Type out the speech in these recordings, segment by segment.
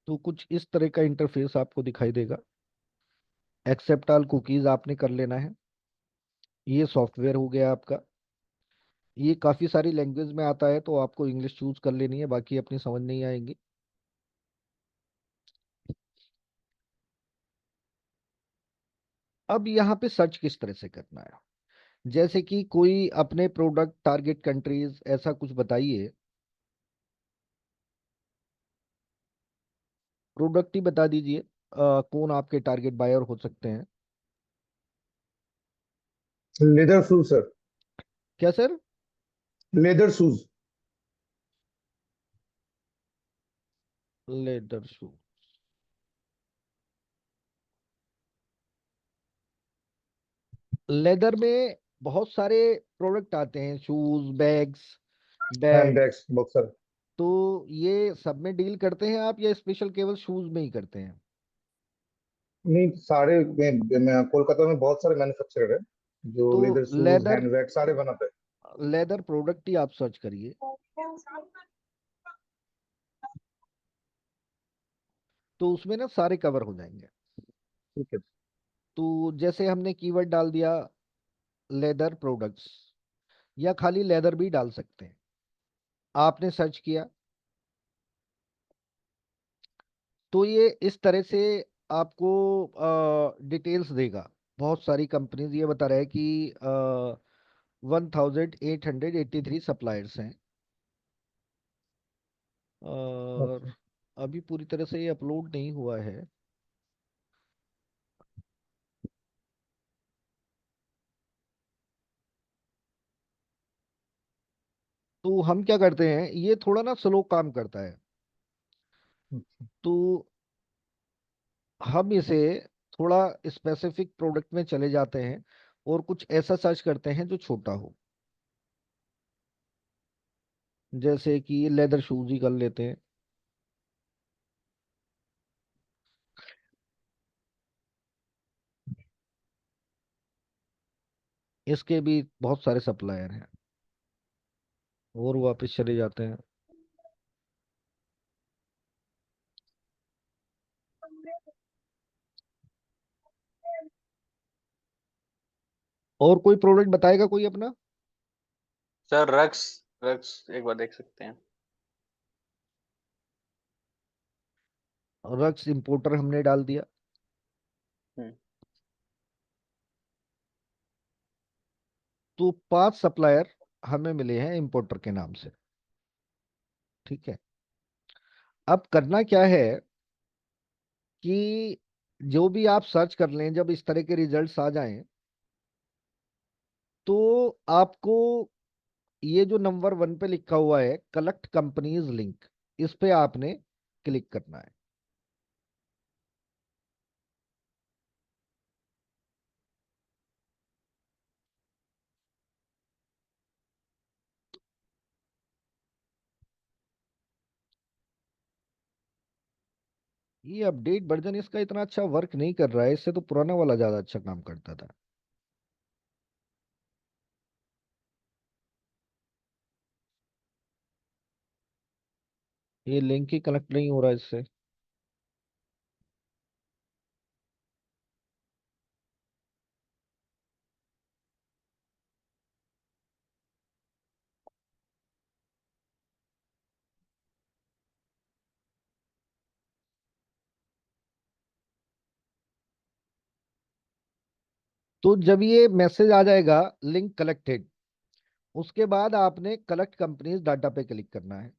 तो कुछ इस तरह का इंटरफेस आपको दिखाई देगा। एक्सेप्ट ऑल कुकीज आपने कर लेना है। ये सॉफ्टवेयर हो गया आपका। ये काफी सारी लैंग्वेज में आता है, तो आपको इंग्लिश चूज कर लेनी है, बाकी अपनी समझ नहीं आएंगी। अब यहाँ पे सर्च किस तरह से करना है, जैसे कि कोई अपने प्रोडक्ट टारगेट कंट्रीज ऐसा कुछ बताइए। प्रोडक्ट ही बता दीजिए। कौन आपके टारगेट बायर हो सकते हैं? Leather shoes sir. क्या सर? Leather shoes. लेदर शू। लेदर में बहुत सारे प्रोडक्ट आते हैं, shoes, bags, hand bat. Bags boxer. तो ये सब में डील करते हैं आप, या स्पेशल केवल शूज में ही करते हैं? नहीं, सारे में कोलकाता में बहुत सारे मैन्युफैक्चरर है जो तो leather shoes leather, hand bag सारे बनाते लेदर प्रोडक्ट ही आप सर्च करिए। हैं। तो उसमें ना सारे कवर हो जाएंगे। ठीक है। तो जैसे हमने कीवर्ड डाल दिया लेदर प्रोडक्ट्स, या खाली लेदर भी डाल सकते हैं। आपने सर्च किया, तो ये इस तरह से आपको डिटेल्स देगा। बहुत सारी कंपनीज ये बता रहा है कि 1883 सप्लायर्स हैं। और अच्छा। अभी पूरी तरह से ये अपलोड नहीं हुआ है। तो हम क्या करते हैं, ये थोड़ा ना स्लो काम करता है। अच्छा। तो हम इसे थोड़ा स्पेसिफिक प्रोडक्ट में चले जाते हैं, और कुछ ऐसा सर्च करते हैं जो छोटा हो। जैसे कि लेदर शूज ही कर लेते हैं। इसके भी बहुत सारे सप्लायर हैं, और वापस चले जाते हैं। और कोई प्रोडक्ट बताएगा कोई अपना? सर रक्स, रक्स एक बार देख सकते हैं। रक्स इंपोर्टर हमने डाल दिया। हम्म। तो 5 सप्लायर हमें मिले हैं इंपोर्टर के नाम से। ठीक है। अब करना क्या है कि जो भी आप सर्च कर लें, जब इस तरह के रिजल्ट्स आ जाएं, तो आपको ये जो नंबर 1 पे लिखा हुआ है कलेक्ट कंपनीज लिंक, इस पे आपने क्लिक करना है। ये अपडेट वर्जन इसका इतना अच्छा वर्क नहीं कर रहा है, इससे तो पुराना वाला ज्यादा अच्छा काम करता था। ये लिंक ही कनेक्ट नहीं हो रहा इससे। तो जब ये मैसेज आ जाएगा लिंक कलेक्टेड, उसके बाद आपने कलेक्ट कंपनीज डाटा पे क्लिक करना है,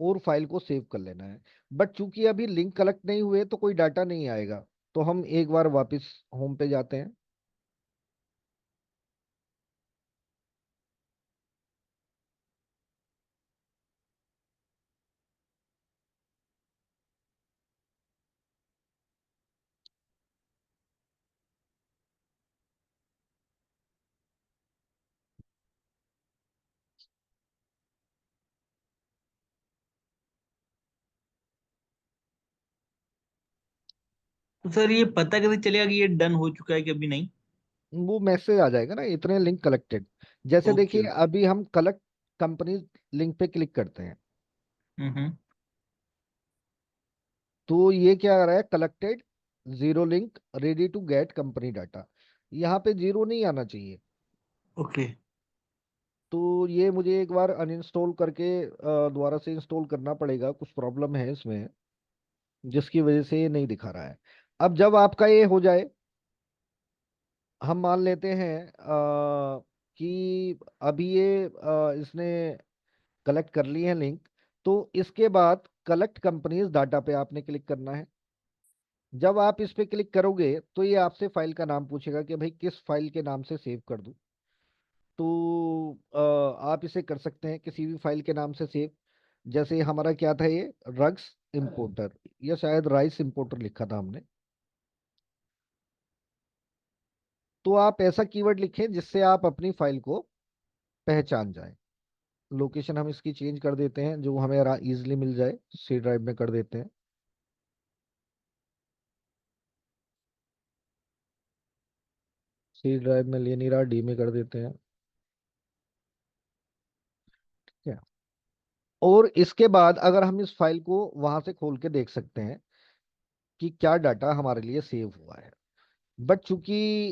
और फाइल को सेव कर लेना है। बट चूंकि अभी लिंक कलेक्ट नहीं हुए, तो कोई डाटा नहीं आएगा। तो हम एक बार वापस होम पे जाते हैं। तो सर ये पता कैसे चलेगा कि ये डन हो चुका है कि अभी नहीं? वो मैसेज आ जाएगा ना, इतने लिंक कलेक्टेड। जैसे ओके देखिए, ओके। अभी हम कलेक्ट कंपनीज लिंक पे क्लिक करते हैं। हम्म। तो ये क्या आ रहा है, collected zero link ready to get company data, यहाँ पे जीरो नहीं आना चाहिए। ओके। तो ये मुझे एक बार अनइंस्टॉल करके दोबारा से इंस्टॉल करना पड़ेगा, कुछ प्रॉब्लम है इसमें जिसकी वजह से ये नहीं दिखा रहा है। अब जब आपका ये हो जाए, हम मान लेते हैं कि अभी ये इसने कलेक्ट कर ली है लिंक, तो इसके बाद कलेक्ट कंपनीज डाटा पे आपने क्लिक करना है। जब आप इस पे क्लिक करोगे तो ये आपसे फाइल का नाम पूछेगा कि भाई किस फाइल के नाम से सेव कर दूं। तो आप इसे कर सकते हैं किसी भी फाइल के नाम से सेव। जैसे हमारा क्या था ये, रग्स इम्पोर्टर, या शायद राइस इम्पोर्टर लिखा था हमने। तो आप ऐसा कीवर्ड लिखें जिससे आप अपनी फाइल को पहचान जाए। लोकेशन हम इसकी चेंज कर देते हैं, जो हमें इजीली मिल जाए, सी ड्राइव में कर देते हैं। सी ड्राइव में ले नहीं रहा, डी में कर देते हैं। ठीक है। और इसके बाद अगर हम इस फाइल को वहां से खोल के देख सकते हैं कि क्या डाटा हमारे लिए सेव हुआ है। बट चूंकि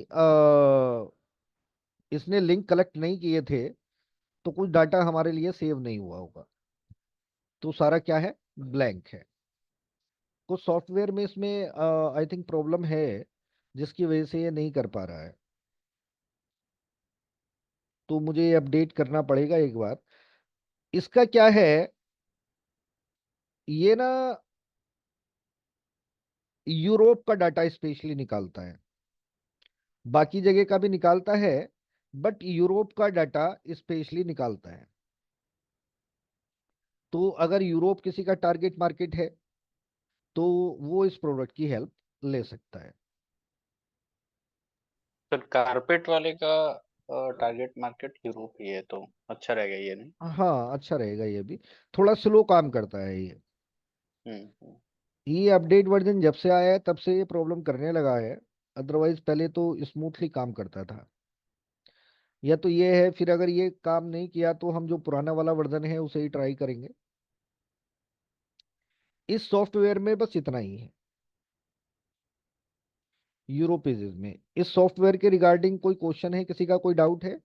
इसने लिंक कलेक्ट नहीं किए थे, तो कुछ डाटा हमारे लिए सेव नहीं हुआ होगा। तो सारा क्या है, ब्लैंक है। कुछ सॉफ्टवेयर में इसमें आई थिंक प्रॉब्लम है, जिसकी वजह से ये नहीं कर पा रहा है। तो मुझे अपडेट करना पड़ेगा एक बार। इसका क्या है, ये ना यूरोप का डाटा स्पेशली निकालता है, बाकी जगह का भी निकालता है, बट यूरोप का डाटा स्पेशली निकालता है। तो अगर यूरोप किसी का टारगेट मार्केट है, तो वो इस प्रोडक्ट की हेल्प ले सकता है। सर कारपेट वाले का टारगेट मार्केट यूरोप ही है, तो अच्छा रहेगा ये, नहीं? हाँ, अच्छा रहेगा ये भी। थोड़ा स्लो काम करता है ये। हम्म। ये अपडेट वर्जन जब से आया है तब से ये प्रॉब्लम करने लगा है। अदरवाइज पहले तो स्मूथली काम करता था। या तो ये है, फिर अगर ये काम नहीं किया तो हम जो पुराना वाला वर्जन है उसे ही ट्राई करेंगे। इस सॉफ्टवेयर में बस इतना ही है, यूरो पेजेस में। इस सॉफ्टवेयर के रिगार्डिंग कोई क्वेश्चन है, किसी का कोई डाउट है?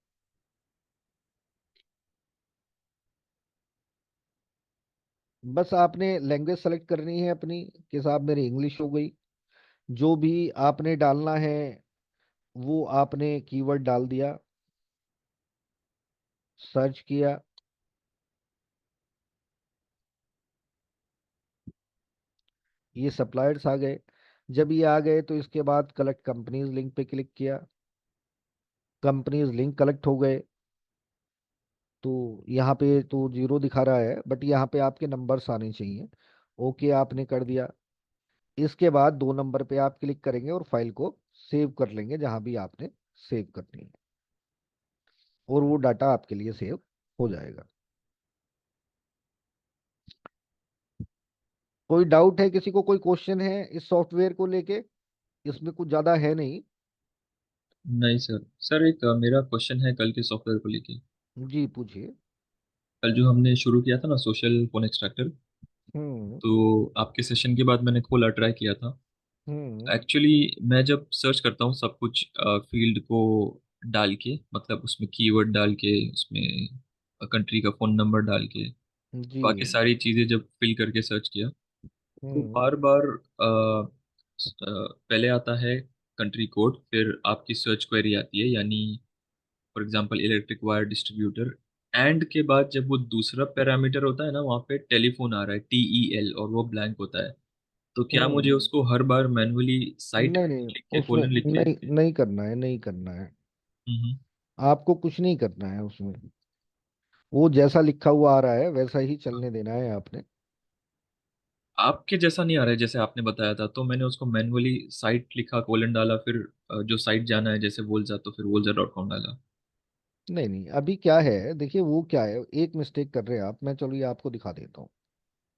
बस आपने लैंग्वेज सेलेक्ट करनी है अपनी, कि साहब मेरी इंग्लिश हो गई। जो भी आपने डालना है वो आपने कीवर्ड डाल दिया, सर्च किया, ये सप्लायर्स आ गए। जब ये आ गए तो इसके बाद कलेक्ट कंपनीज लिंक पे क्लिक किया, कंपनीज लिंक कलेक्ट हो गए। तो यहाँ पे तो जीरो दिखा रहा है, बट यहाँ पे आपके नंबर्स आने चाहिए। ओके आपने कर दिया। इसके बाद 2 नंबर पे आप क्लिक करेंगे और फाइल को सेव कर लेंगे जहां भी आपने सेव करनी है, और वो डाटा आपके लिए सेव हो जाएगा। कोई डाउट है किसी को, कोई क्वेश्चन है इस सॉफ्टवेयर को लेके? इसमें कुछ ज्यादा है नहीं। नहीं सर। सर एक मेरा क्वेश्चन है कल के सॉफ्टवेयर को लेके। जी पूछिए। कल जो हमने शुरू किया था ना सोशल फोन एक्सट्रैक्टर, हम्म। तो आपके सेशन के बाद मैंने खोला, ट्राई किया था। हम्म। एक्चुअली मैं जब सर्च करता हूँ सब कुछ फील्ड को डाल के, मतलब उसमें कीवर्ड डाल के, उसमें कंट्री का फोन नंबर डाल के, जी। बाकी सारी चीज़ें जब फिल करके सर्च किया, तो हम्म। बार बार पहले आता है कंट्री कोड, फिर आपकी सर्च क्वेरी आती है, यानी for example electric wire distributor, and के बाद जब वो दूसरा पैरामीटर होता है ना, वहाँ पे टेलीफोन आ रहा है TEL, और वो ब्लैंक होता है। तो क्या मुझे हम्म। उसको हर बार मैनुअली साइट नहीं नहीं, लिख के, उसमें कोलन लिख के? नहीं, नहीं करना है, नहीं करना है। हम्म। आपको कुछ नहीं करना है उसमें। वो जैसा लिखा हुआ आ रहा है वैसा ही चलने देना है आपने। आपके जैसा नहीं आ रहा है जैसे आपने बताया था, तो मैंने उसको मैनुअली साइट लिखा, कोलन डाला, फिर जो साइट जाना है जैसे वोल्जा, तो फिर वोल्जा.com डाला। नहीं नहीं, अभी क्या है देखिए, वो क्या है, एक मिस्टेक कर रहे हैं आप। मैं चलो ये आपको दिखा देता हूँ।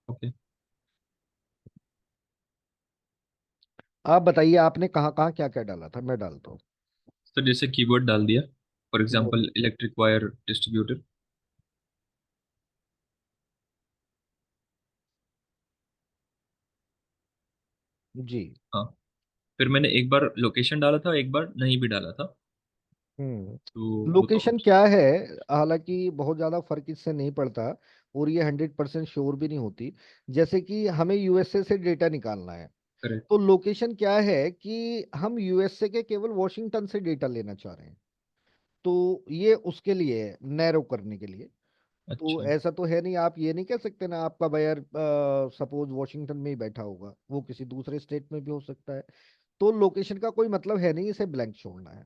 ओके। आप बताइए आपने कहाँ कहाँ क्या क्या डाला था, मैं डालता हूँ। तो जैसे कीवर्ड डाल दिया, फॉर एग्जांपल बोलिए। Electric wire distributor. जी। हाँ, फिर मैंने एक बार लोकेशन डाला था, एक बार नहीं भी डाला था, तो वो तो लोकेशन क्या है, हालांकि बहुत ज्यादा फर्क इससे नहीं पड़ता, और ये 100% श्योर भी नहीं होती। जैसे कि हमें यूएसए से डेटा निकालना है, करेक्ट। तो लोकेशन क्या है कि हम यूएसए के केवल वॉशिंगटन से डेटा लेना चाह रहे हैं, तो ये उसके लिए है, नैरो करने के लिए। तो अच्छा। ऐसा तो है नहीं, आप ये नहीं कह सकते ना आपका बायर सपोज वॉशिंगटन में ही बैठा होगा, वो किसी दूसरे स्टेट में भी हो सकता है। तो लोकेशन का कोई मतलब है नहीं, इसे ब्लैंक छोड़ना है।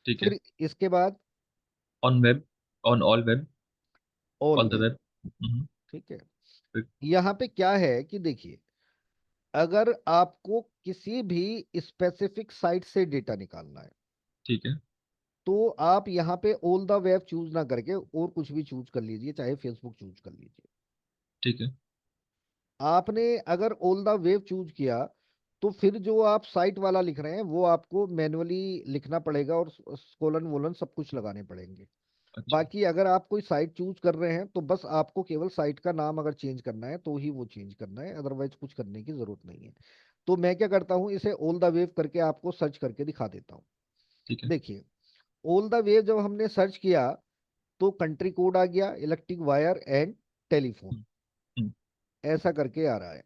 ठीक है। फिर इसके बाद on web, on all web, all all the web. Web. ठीक है। यहाँ पे क्या है कि देखिए, अगर आपको किसी भी स्पेसिफिक साइट से डेटा निकालना है, ठीक है। तो आप यहाँ पे ऑल द वेब चूज ना करके और कुछ भी चूज कर लीजिए, चाहे फेसबुक चूज कर लीजिए। ठीक है। आपने अगर ऑल द वेब चूज किया, तो फिर जो आप साइट वाला लिख रहे हैं वो आपको मैन्युअली लिखना पड़ेगा, और कोलन वोलन सब कुछ लगाने पड़ेंगे। अच्छा। बाकी अगर आप कोई साइट चूज कर रहे हैं, तो बस आपको केवल साइट का नाम अगर चेंज करना है तो ही वो चेंज करना है, अदरवाइज कुछ करने की जरूरत नहीं है। तो मैं क्या करता हूँ, इसे ऑल द वेव करके आपको सर्च करके दिखा देता हूँ। ठीक है। देखिए, ऑल द वेव जब हमने सर्च किया, तो कंट्री कोड आ गया, इलेक्ट्रिक वायर एंड टेलीफोन, हम्म, हम्म, ऐसा करके आ रहा है।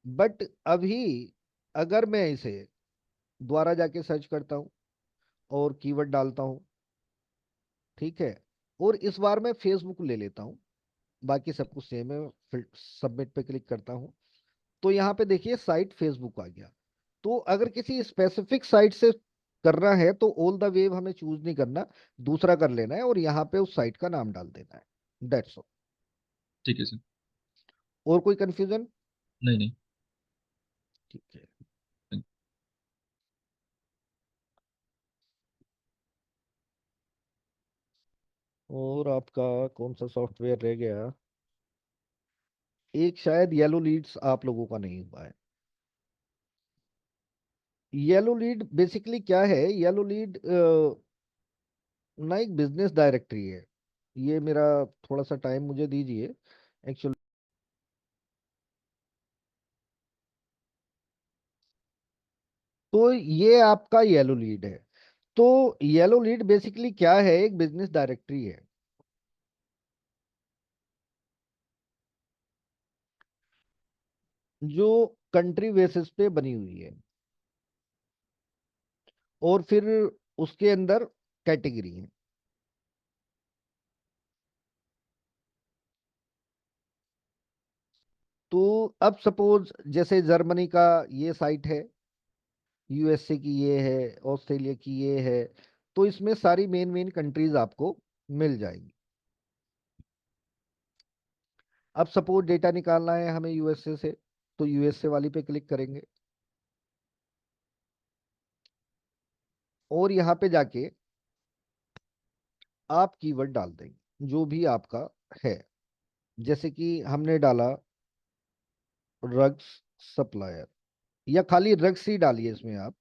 बट अभी अगर मैं इसे दोबारा जाके सर्च करता हूँ और कीवर्ड डालता हूँ, ठीक है, और इस बार मैं फेसबुक ले लेता हूँ, बाकी सब कुछ सेम है, सबमिट पे क्लिक करता हूँ, तो यहाँ पे देखिए साइट फेसबुक आ गया। तो अगर किसी स्पेसिफिक साइट से करना है, तो ऑल द वेव हमें चूज नहीं करना, दूसरा कर लेना है और यहाँ पे उस साइट का नाम डाल देना है। That's all. ठीक है सर। और कोई कंफ्यूजन? नहीं नहीं। ठीक है। thank- और आपका कौन सा सॉफ्टवेयर रह गया? एक शायद येलो लीड्स आप लोगों का नहीं हुआ है। येलो लीड बेसिकली क्या है? येलो लीड ना एक बिजनेस डायरेक्टरी है। ये मेरा थोड़ा सा टाइम मुझे दीजिए एक्चुअली। तो ये आपका येलो लीड है। तो येलो लीड बेसिकली क्या है, एक बिजनेस डायरेक्टरी है जो कंट्री बेसिस पे बनी हुई है, और फिर उसके अंदर कैटेगरी है। तो अब सपोज जैसे जर्मनी का ये साइट है, यूएसए की ये है, ऑस्ट्रेलिया की ये है, तो इसमें सारी मेन मेन कंट्रीज आपको मिल जाएंगी। अब सपोज डेटा निकालना है हमें यूएसए से, तो यूएसए वाली पे क्लिक करेंगे, और यहाँ पे जाके आप कीवर्ड डाल देंगे जो भी आपका है। जैसे कि हमने डाला ड्रग्स सप्लायर, या खाली ड्रग्स ही डालिए इसमें आप,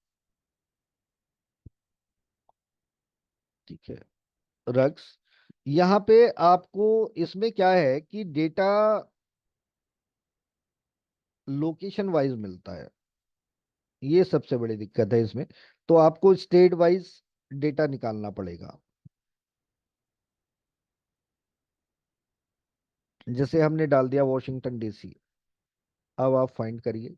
ठीक है, ड्रग्स। यहाँ पे आपको इसमें क्या है कि डेटा लोकेशन वाइज मिलता है, ये सबसे बड़ी दिक्कत है इसमें। तो आपको स्टेट वाइज डेटा निकालना पड़ेगा। जैसे हमने डाल दिया वॉशिंगटन डीसी, अब आप फाइंड करिए,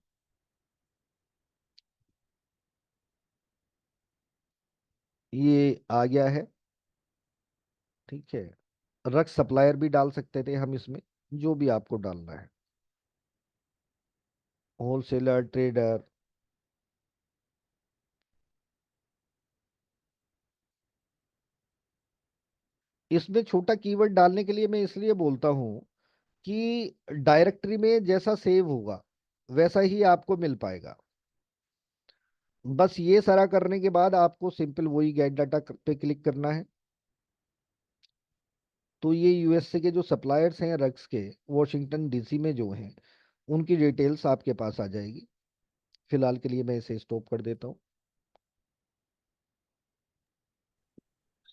ये आ गया है, ठीक है। ड्रग सप्लायर भी डाल सकते थे हम इसमें, जो भी आपको डालना है, होलसेलर, ट्रेडर। इसमें छोटा कीवर्ड डालने के लिए मैं इसलिए बोलता हूँ कि डायरेक्टरी में जैसा सेव होगा वैसा ही आपको मिल पाएगा। बस ये सारा करने के बाद आपको सिंपल वही गेट डाटा पे क्लिक करना है। तो ये यूएसए के जो सप्लायर्स हैं रग्स के, वॉशिंगटन डीसी में जो हैं, उनकी डिटेल्स आपके पास आ जाएगी। फिलहाल के लिए मैं इसे स्टॉप कर देता हूँ।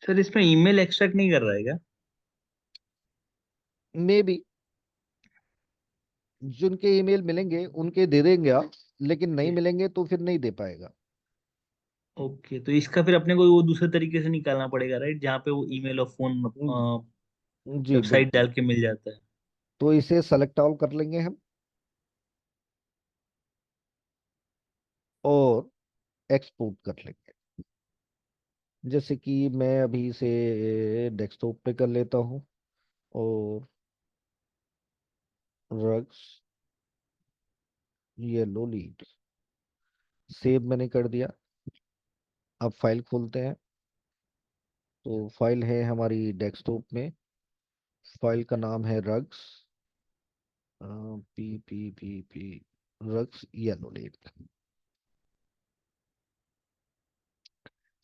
सर इसमें ईमेल एक्सट्रैक्ट नहीं कर रहा है क्या? मे बी जिनके ईमेल मिलेंगे उनके दे देंगे आप, लेकिन नहीं ओके। मिलेंगे तो फिर नहीं दे पाएगा। ओके, तो इसका फिर अपने को वो दूसरे तरीके से निकालना पड़ेगा, राइट, जहाँ पे वो ईमेल और फोन जी वेबसाइट बिल्कुल। डाल के मिल जाता है। तो इसे सेलेक्ट ऑल कर लेंगे हम और एक्सपोर्ट कर लेंगे। जैसे कि मैं अभी इसे डेस्कटॉप पे कर लेता हूँ और रग्स येलो लीड सेव मैंने कर दिया। अब फाइल खोलते हैं। तो फाइल है हमारी डेस्कटॉप में। फाइल का नाम है rugs P P P P rugs yellow lead.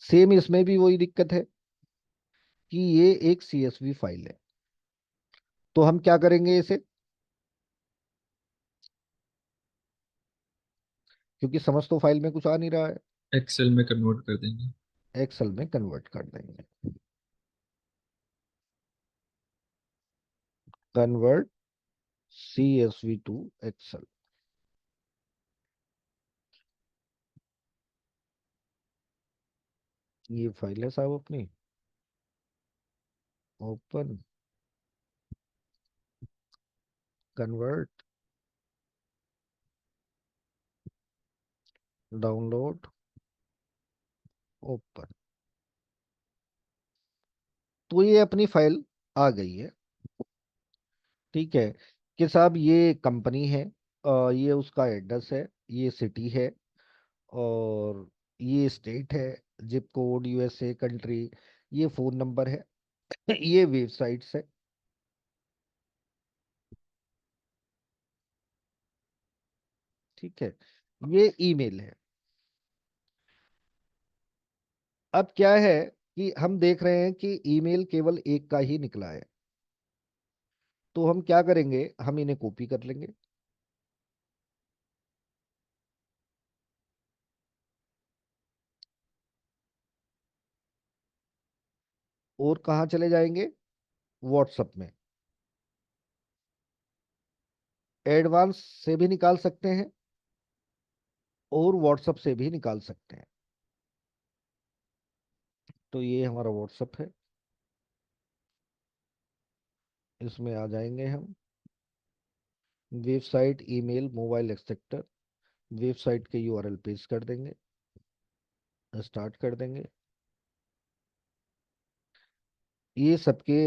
Same इसमें भी वही दिक्कत है कि ये एक CSV फाइल है। तो हम क्या करेंगे इसे, क्योंकि समझ तो फाइल में कुछ आ नहीं रहा है, एक्सेल में कन्वर्ट कर देंगे। एक्सेल में कन्वर्ट कर देंगे। Convert CSV to excel. ये फाइल है साहब अपनी। Open, convert, download, open. तो ये अपनी फाइल आ गई है। ठीक है कि साहब ये कंपनी है, ये उसका एड्रेस है, ये सिटी है, और ये स्टेट है, जिप कोड USA कंट्री, ये फोन नंबर है, ये वेबसाइट्स है। ठीक है, ये ईमेल है। अब क्या है कि हम देख रहे हैं कि ईमेल केवल एक का ही निकला है। तो हम क्या करेंगे, हम इन्हें कॉपी कर लेंगे और कहाँ चले जाएंगे, व्हाट्सएप में। एडवांस से भी निकाल सकते हैं और व्हाट्सएप से भी निकाल सकते हैं। तो ये हमारा व्हाट्सएप है, इसमें आ जाएंगे हम। Website, email, mobile acceptor, website के URL पेस्ट कर देंगे, स्टार्ट कर देंगे। ये सबके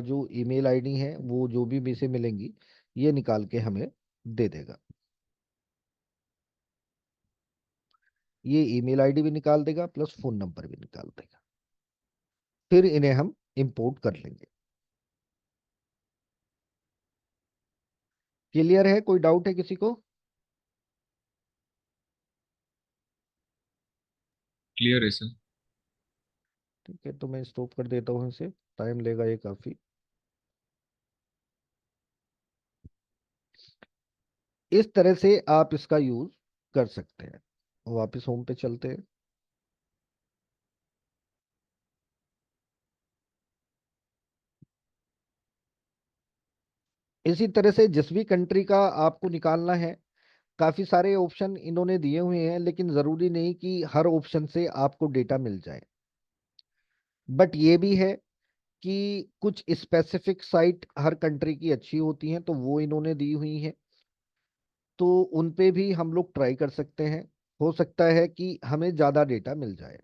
जो ईमेल आईडी है वो जो भी में से मिलेंगी ये निकाल के हमें दे देगा। ये ईमेल आईडी भी निकाल देगा प्लस फोन नंबर भी निकाल देगा। फिर इन्हें हम इंपोर्ट कर लेंगे। क्लियर है, कोई डाउट है किसी को? क्लियर है सर। ठीक है, तो मैं स्टॉप कर देता हूँ इसे, टाइम लेगा ये काफी। इस तरह से आप इसका यूज कर सकते हैं। वापस होम पे चलते हैं। इसी तरह से जिस भी कंट्री का आपको निकालना है, काफी सारे ऑप्शन इन्होंने दिए हुए हैं, लेकिन जरूरी नहीं कि हर ऑप्शन से आपको डेटा मिल जाए। बट ये भी है कि कुछ स्पेसिफिक साइट हर कंट्री की अच्छी होती हैं, तो वो इन्होंने दी हुई हैं। तो उन पे भी हम लोग ट्राई कर सकते हैं। हो सकता है कि हमें ज्यादा डेटा मिल जाए।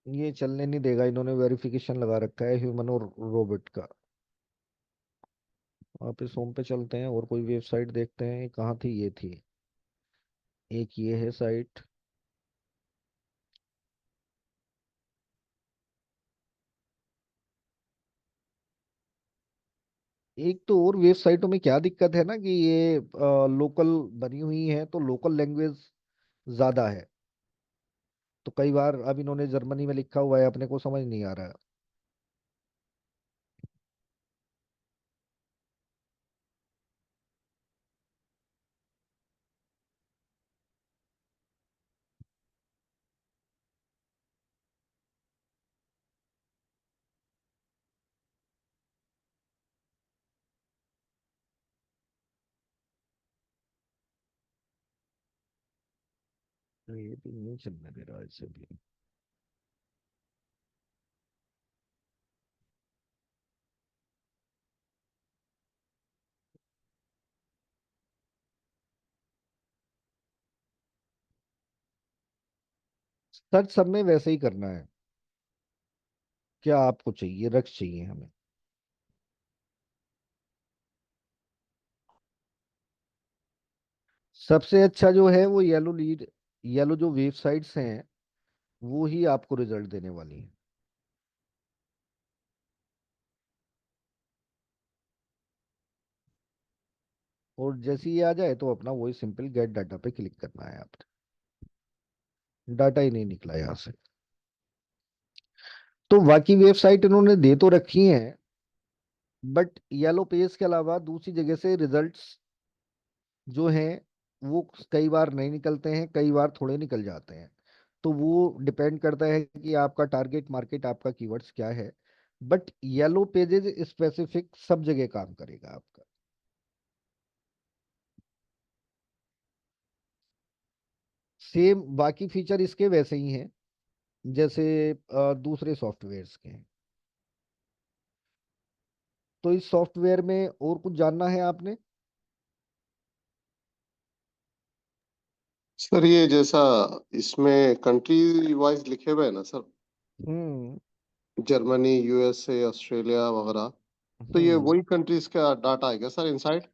ये चलने नहीं देगा, इन्होंने वेरिफिकेशन लगा रखा है ह्यूमन और रोबोट का। वापस होम पे चलते हैं और कोई वेबसाइट देखते हैं। ये कहाँ थी, ये थी। एक ये है साइट। एक तो और वेबसाइटों में क्या दिक्कत है ना कि ये लोकल बनी हुई है, तो लोकल लैंग्वेज ज्यादा है। तो कई बार अब इन्होंने जर्मनी में लिखा हुआ है, अपने को समझ नहीं आ रहा है। ये भी नहीं चलने दे रहा ऐसे भी। सर्च सब में वैसे ही करना है। क्या आपको चाहिए, रक्स चाहिए हमें? सबसे अच्छा जो है वो येलो लीड, येलो जो वेबसाइट्स हैं वो ही आपको रिजल्ट देने वाली हैं। और जैसे ही आ जाए तो अपना वही सिंपल गेट डाटा पे क्लिक करना है आपने। डाटा ही नहीं निकला यहाँ से। तो बाकी वेबसाइट इन्होंने दे तो रखी हैं, बट येलो पेज के अलावा दूसरी जगह से रिजल्ट्स जो हैं वो कई बार नहीं निकलते हैं, कई बार थोड़े निकल जाते हैं। तो वो डिपेंड करता है कि आपका टारगेट मार्केट, आपका कीवर्ड्स क्या है। बट येलो पेजेस स्पेसिफिक सब जगह काम करेगा आपका। सेम बाकी फीचर इसके वैसे ही हैं जैसे दूसरे सॉफ्टवेयर्स के हैं। तो इस सॉफ्टवेयर में और कुछ जानना है आपने? सर ये जैसा इसमें कंट्री वाइज लिखे हुए हैं ना सर, हम्म। जर्मनी, यूएसए, ऑस्ट्रेलिया वगैरह, तो ये हम्म। वही कंट्रीज का डाटा है क्या सर इनसाइड?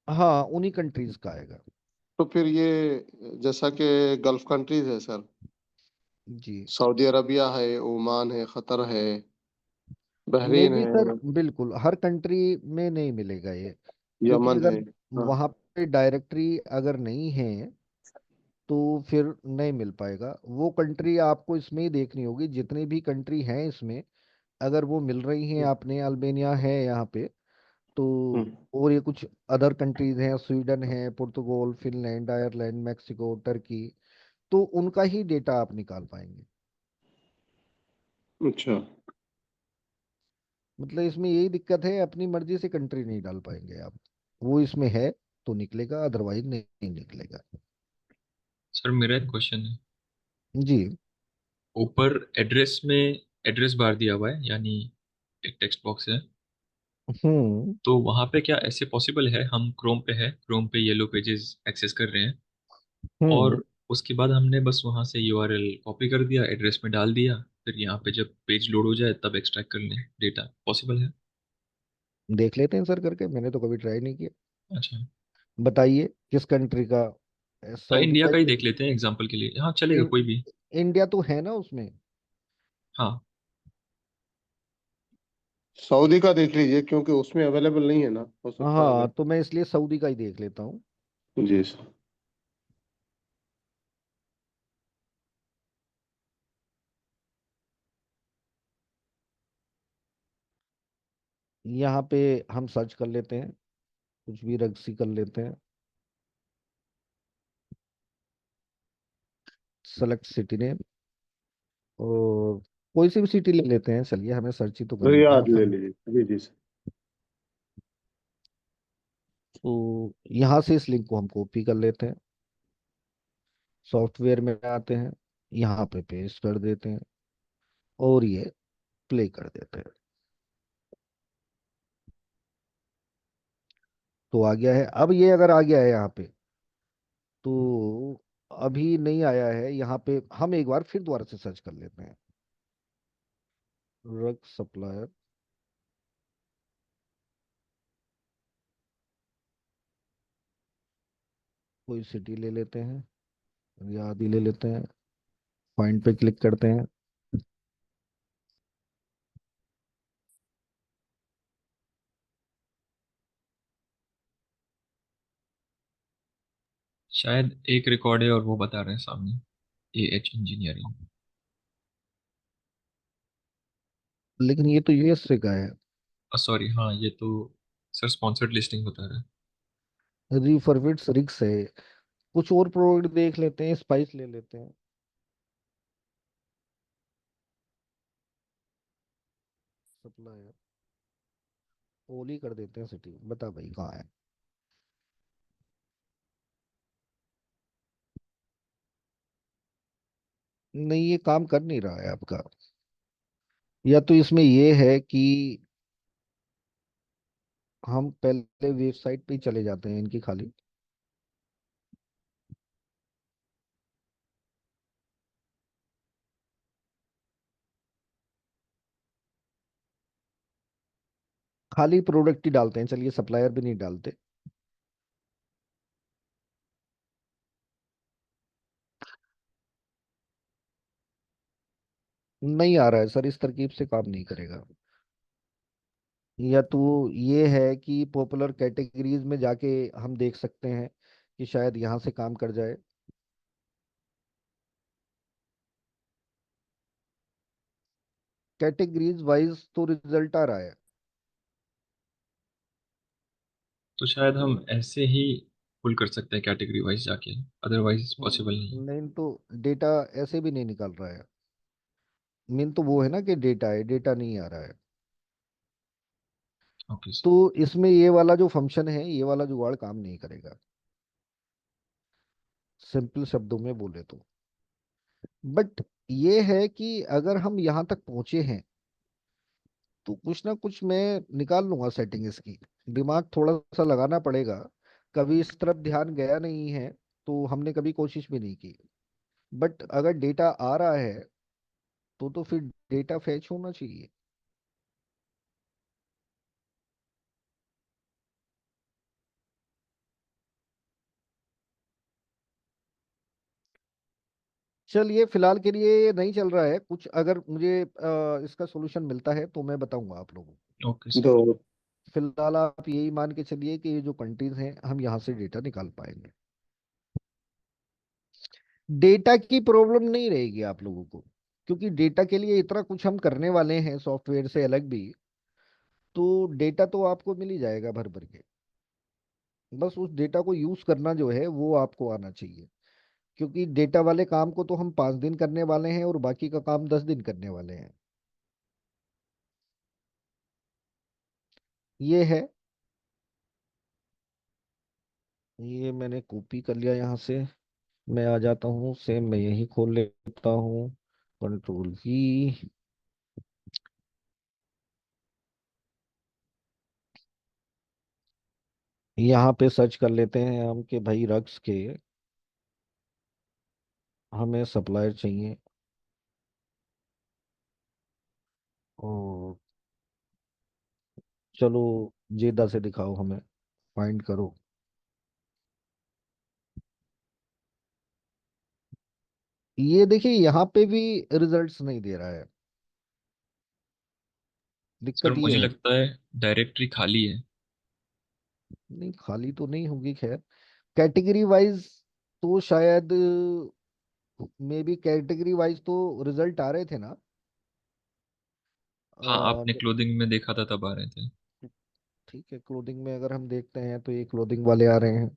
हाँ, उन्हीं कंट्रीज का आएगा। तो फिर ये जैसा कि गल्फ कंट्रीज है सर, जी। सऊदी अरबिया है, ओमान है, कतर है, मे बहरीन भी सर, है, बिल्कुल हर कंट्री में नहीं मिलेगा ये। क्योंकि यमन है। अगर हाँ। वहां पे डायरेक्टरी अगर नहीं है तो फिर नहीं मिल पाएगा। वो कंट्री आपको इसमें ही देखनी होगी, जितनी भी कंट्री हैं इसमें अगर वो मिल रही हैं आपने, अल्बेनिया है यहाँ पे तो। हम्म। और ये कुछ अदर कंट्रीज हैं, स्वीडन है, पुर्तगाल, फिनलैंड, आयरलैंड, मैक्सिको, टर्की, तो उनका ही डेटा आप निकाल पाएंगे। अच्छा। मतलब इसमें यही दिक्कत है, अपनी मर्जी से कंट्री नहीं डाल पाएंगे आप। वो इसमें है तो निकलेगा, अदरवाइज नहीं, नहीं निकलेगा। सर मेरा एक क्वेश्चन है। जी। ऊपर एड्रेस में एड्रेस बार दिया हुआ है, यानी एक टेक्स्ट बॉक्स है। हम्म। तो वहां पे क्या ऐसे पॉसिबल है, हम क्रोम पे है, क्रोम पे येलो पेजेस एक्सेस कर रहे हैं हम्म। और उसके बाद हमने बस वहां से यूआरएल कॉपी कर दिया, एड्रेस में डाल दिया, फिर यहाँ पे जब पेज लोड हो जाए तब एक्सट्रैक्ट कर लें डेटा, पॉसिबल है? देख लेते हैं सर करके, मैंने तो कभी ट्राई नहीं किया। अच्छा। बताइए किस कंट्री का? सऊदी इंडिया का का ही ही? देख लेते हैं एग्जाम्पल के लिए, हाँ चलेगा इन, कोई भी। इंडिया तो है ना उसमें? हाँ। सऊदी का देख लीजिए क्योंकि उसमें अवेलेबल नहीं है ना, हो सकता है हाँ, अगर। तो मैं इसलिए सऊदी का ही देख लेता हूँ। जी सर। यहाँ पे हम सर्च कर लेते हैं, कुछ भी रगसी कर लेते हैं। सेलेक्ट सिटी नेम, और कोई सी भी सिटी ले लेते हैं, चलिए हमें सर्च ही तो करना है रियाद ले असल में। लीजिए। जी जी सर। तो यहाँ से इस लिंक को हम कॉपी कर लेते हैं, सॉफ्टवेयर में आते हैं, यहाँ पे पेस्ट कर देते हैं और ये प्ले कर देते हैं। तो आ गया है। अब ये अगर आ गया है यहाँ पे तो अभी नहीं आया है यहाँ पे, हम एक बार फिर दोबारा से सर्च कर लेते हैं। रग सप्लायर, कोई सिटी ले लेते हैं, रियाद ही ले लेते हैं, फाइंड पे क्लिक करते हैं। शायद एक रिकॉर्ड है और वो बता रहे हैं सामने, एएच इंजीनियरिंग। लेकिन ये तो यूएसए का है। सॉरी, हाँ ये तो सर स्पॉन्सर्ड लिस्टिंग बता रहा है। रिफर्बिट्स रिक्स है। कुछ और प्रोडक्ट देख लेते हैं, स्पाइस ले लेते हैं, सप्लायर, ओली कर देते हैं सिटी, बता भाई कहाँ है। नहीं, ये काम कर नहीं रहा है आपका। या तो इसमें ये है कि हम पहले वेबसाइट पे ही चले जाते हैं इनकी खाली। खाली प्रोडक्ट ही डालते हैं, चलिए सप्लायर भी नहीं डालते। नहीं आ रहा है सर, इस तरकीब से काम नहीं करेगा। या तो ये है कि पॉपुलर कैटेगरीज में जाके हम देख सकते हैं कि शायद यहाँ से काम कर जाए। कैटेगरीज वाइज तो रिजल्ट आ रहा है। तो शायद हम ऐसे ही पुल कर सकते हैं कैटेगरी वाइज जाके, अदरवाइज पॉसिबल नहीं है। नहीं तो डेटा ऐसे भी नहीं निकल रहा है। मेन तो वो है ना कि डेटा है, डेटा नहीं आ रहा है। Okay sir. तो इसमें ये वाला जो फंक्शन है, ये वाला जुगाड़ काम नहीं करेगा, सिंपल शब्दों में बोले तो। बट ये है कि अगर हम यहाँ तक पहुंचे हैं तो कुछ ना कुछ मैं निकाल लूंगा सेटिंग इसकी। दिमाग थोड़ा सा लगाना पड़ेगा। कभी इस तरफ ध्यान गया नहीं है, तो हमने कभी कोशिश भी नहीं की। बट अगर डेटा आ रहा है तो फिर डेटा फैच होना चाहिए। चलिए, फिलहाल के लिए ये नहीं चल रहा है कुछ। अगर मुझे इसका सोल्यूशन मिलता है तो मैं बताऊंगा आप लोगों को। Okay sir. तो फिलहाल आप यही मान के चलिए कि ये जो कंट्रीज हैं हम यहाँ से डेटा निकाल पाएंगे। डेटा की प्रॉब्लम नहीं रहेगी आप लोगों को, क्योंकि डेटा के लिए इतना कुछ हम करने वाले हैं सॉफ्टवेयर से अलग भी। तो डेटा तो आपको मिल ही जाएगा भर भर के। बस उस डेटा को यूज करना जो है वो आपको आना चाहिए। क्योंकि डेटा वाले काम को तो हम 5 दिन करने वाले हैं और बाकी का काम 10 दिन करने वाले हैं। ये है। ये मैंने कॉपी कर लिया यहाँ से। मैं आ जाता हूँ, सेम मैं यही खोल लेता हूँ। Control V। यहाँ पे सर्च कर लेते हैं हम कि भाई रक्स के हमें सप्लायर चाहिए। और चलो, जेदा से दिखाओ हमें, फाइंड करो। ये देखिए यहाँ पे भी रिजल्ट्स नहीं दे रहा है। सर दिक्कत ये मुझे है। लगता है डायरेक्टरी खाली है। नहीं, खाली तो नहीं होगी खैर। कैटेगरी वाइज तो शायद, मे बी कैटेगरी वाइज तो रिजल्ट आ रहे थे ना। हाँ, आपने अ, क्लोथिंग में देखा था तब आ रहे थे। ठीक है, क्लोथिंग में अगर हम देखते हैं तो ये क्लोथिंग वाले आ रहे हैं।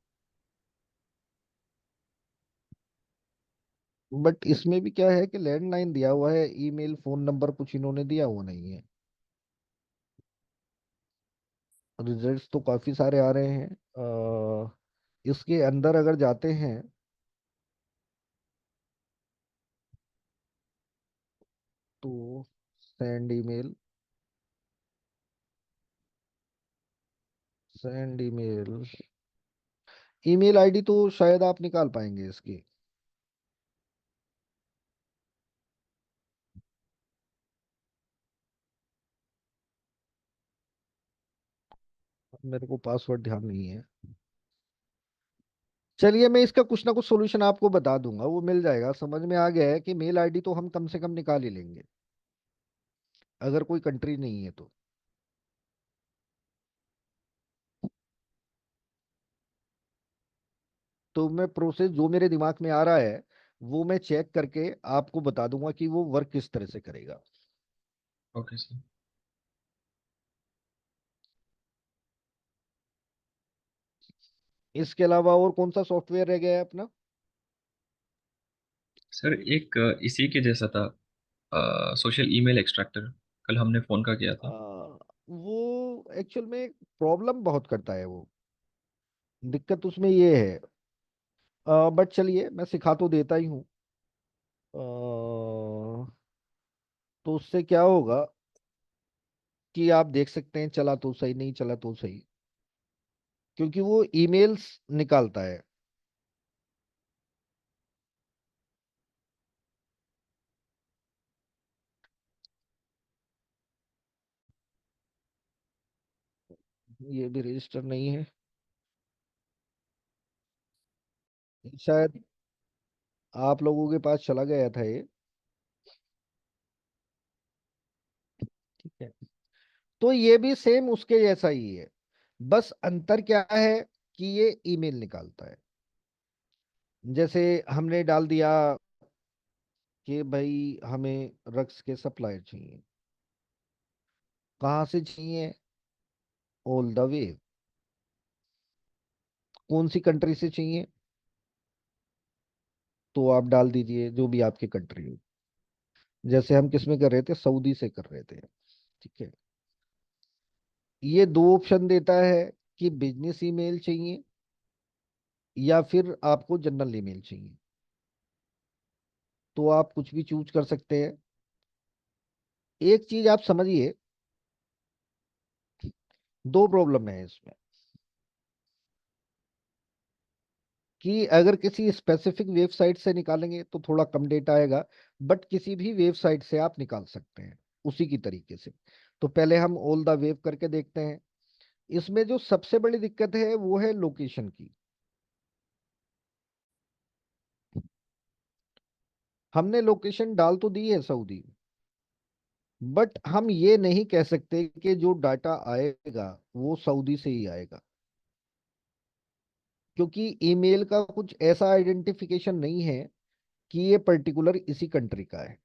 बट इसमें भी क्या है कि लैंडलाइन दिया हुआ है, ईमेल फोन नंबर कुछ इन्होंने दिया हुआ नहीं है। रिजल्ट्स तो काफी सारे आ रहे हैं। इसके अंदर अगर जाते हैं तो send email, send email, email ID तो शायद आप निकाल पाएंगे इसकी। मेरे को पासवर्ड ध्यान नहीं है। चलिए, मैं इसका कुछ ना कुछ सॉल्यूशन आपको बता दूंगा, वो मिल जाएगा। समझ में आ गया है कि मेल आईडी तो हम कम से कम निकाल ही लेंगे, अगर कोई कंट्री नहीं है तो। तो मैं प्रोसेस जो मेरे दिमाग में आ रहा है वो मैं चेक करके आपको बता दूंगा कि वो वर्क किस तरह से करेगा। Okay sir. इसके अलावा और कौन सा सॉफ्टवेयर रह गया है अपना? सर एक इसी के जैसा था, सोशल ईमेल एक्सट्रैक्टर, कल हमने फोन का किया था। वो एक्चुअल में प्रॉब्लम बहुत करता है वो। दिक्कत उसमें ये है। बट चलिए, मैं सिखा तो देता ही हूँ। तो उससे क्या होगा कि आप देख सकते हैं चला तो सही, नहीं चला तो सही, क्योंकि वो ईमेल्स निकालता है। ये भी रजिस्टर नहीं है शायद, आप लोगों के पास चला गया था ये। ठीक है, तो ये भी सेम उसके जैसा ही है, बस अंतर क्या है कि ये ईमेल निकालता है। जैसे हमने डाल दिया कि भाई हमें रक्स के सप्लायर चाहिए, कहाँ से चाहिए, ऑल द वे, कौन सी कंट्री से चाहिए, तो आप डाल दीजिए जो भी आपकी कंट्री हो। जैसे हम किस में कर रहे थे, सऊदी से कर रहे थे। ठीक है, ये दो ऑप्शन देता है कि बिजनेस ईमेल चाहिए या फिर आपको जनरल ईमेल चाहिए, तो आप कुछ भी चूज कर सकते हैं। एक चीज आप समझिए, दो प्रॉब्लम है इसमें, कि अगर किसी स्पेसिफिक वेबसाइट से निकालेंगे तो थोड़ा कम डेटा आएगा, बट किसी भी वेबसाइट से आप निकाल सकते हैं उसी की तरीके से। तो पहले हम ऑल द वेब करके देखते हैं। इसमें जो सबसे बड़ी दिक्कत है वो है लोकेशन की। हमने लोकेशन डाल तो दी है सऊदी, बट हम ये नहीं कह सकते कि जो डाटा आएगा वो सऊदी से ही आएगा, क्योंकि ईमेल का कुछ ऐसा आइडेंटिफिकेशन नहीं है कि ये पर्टिकुलर इसी कंट्री का है।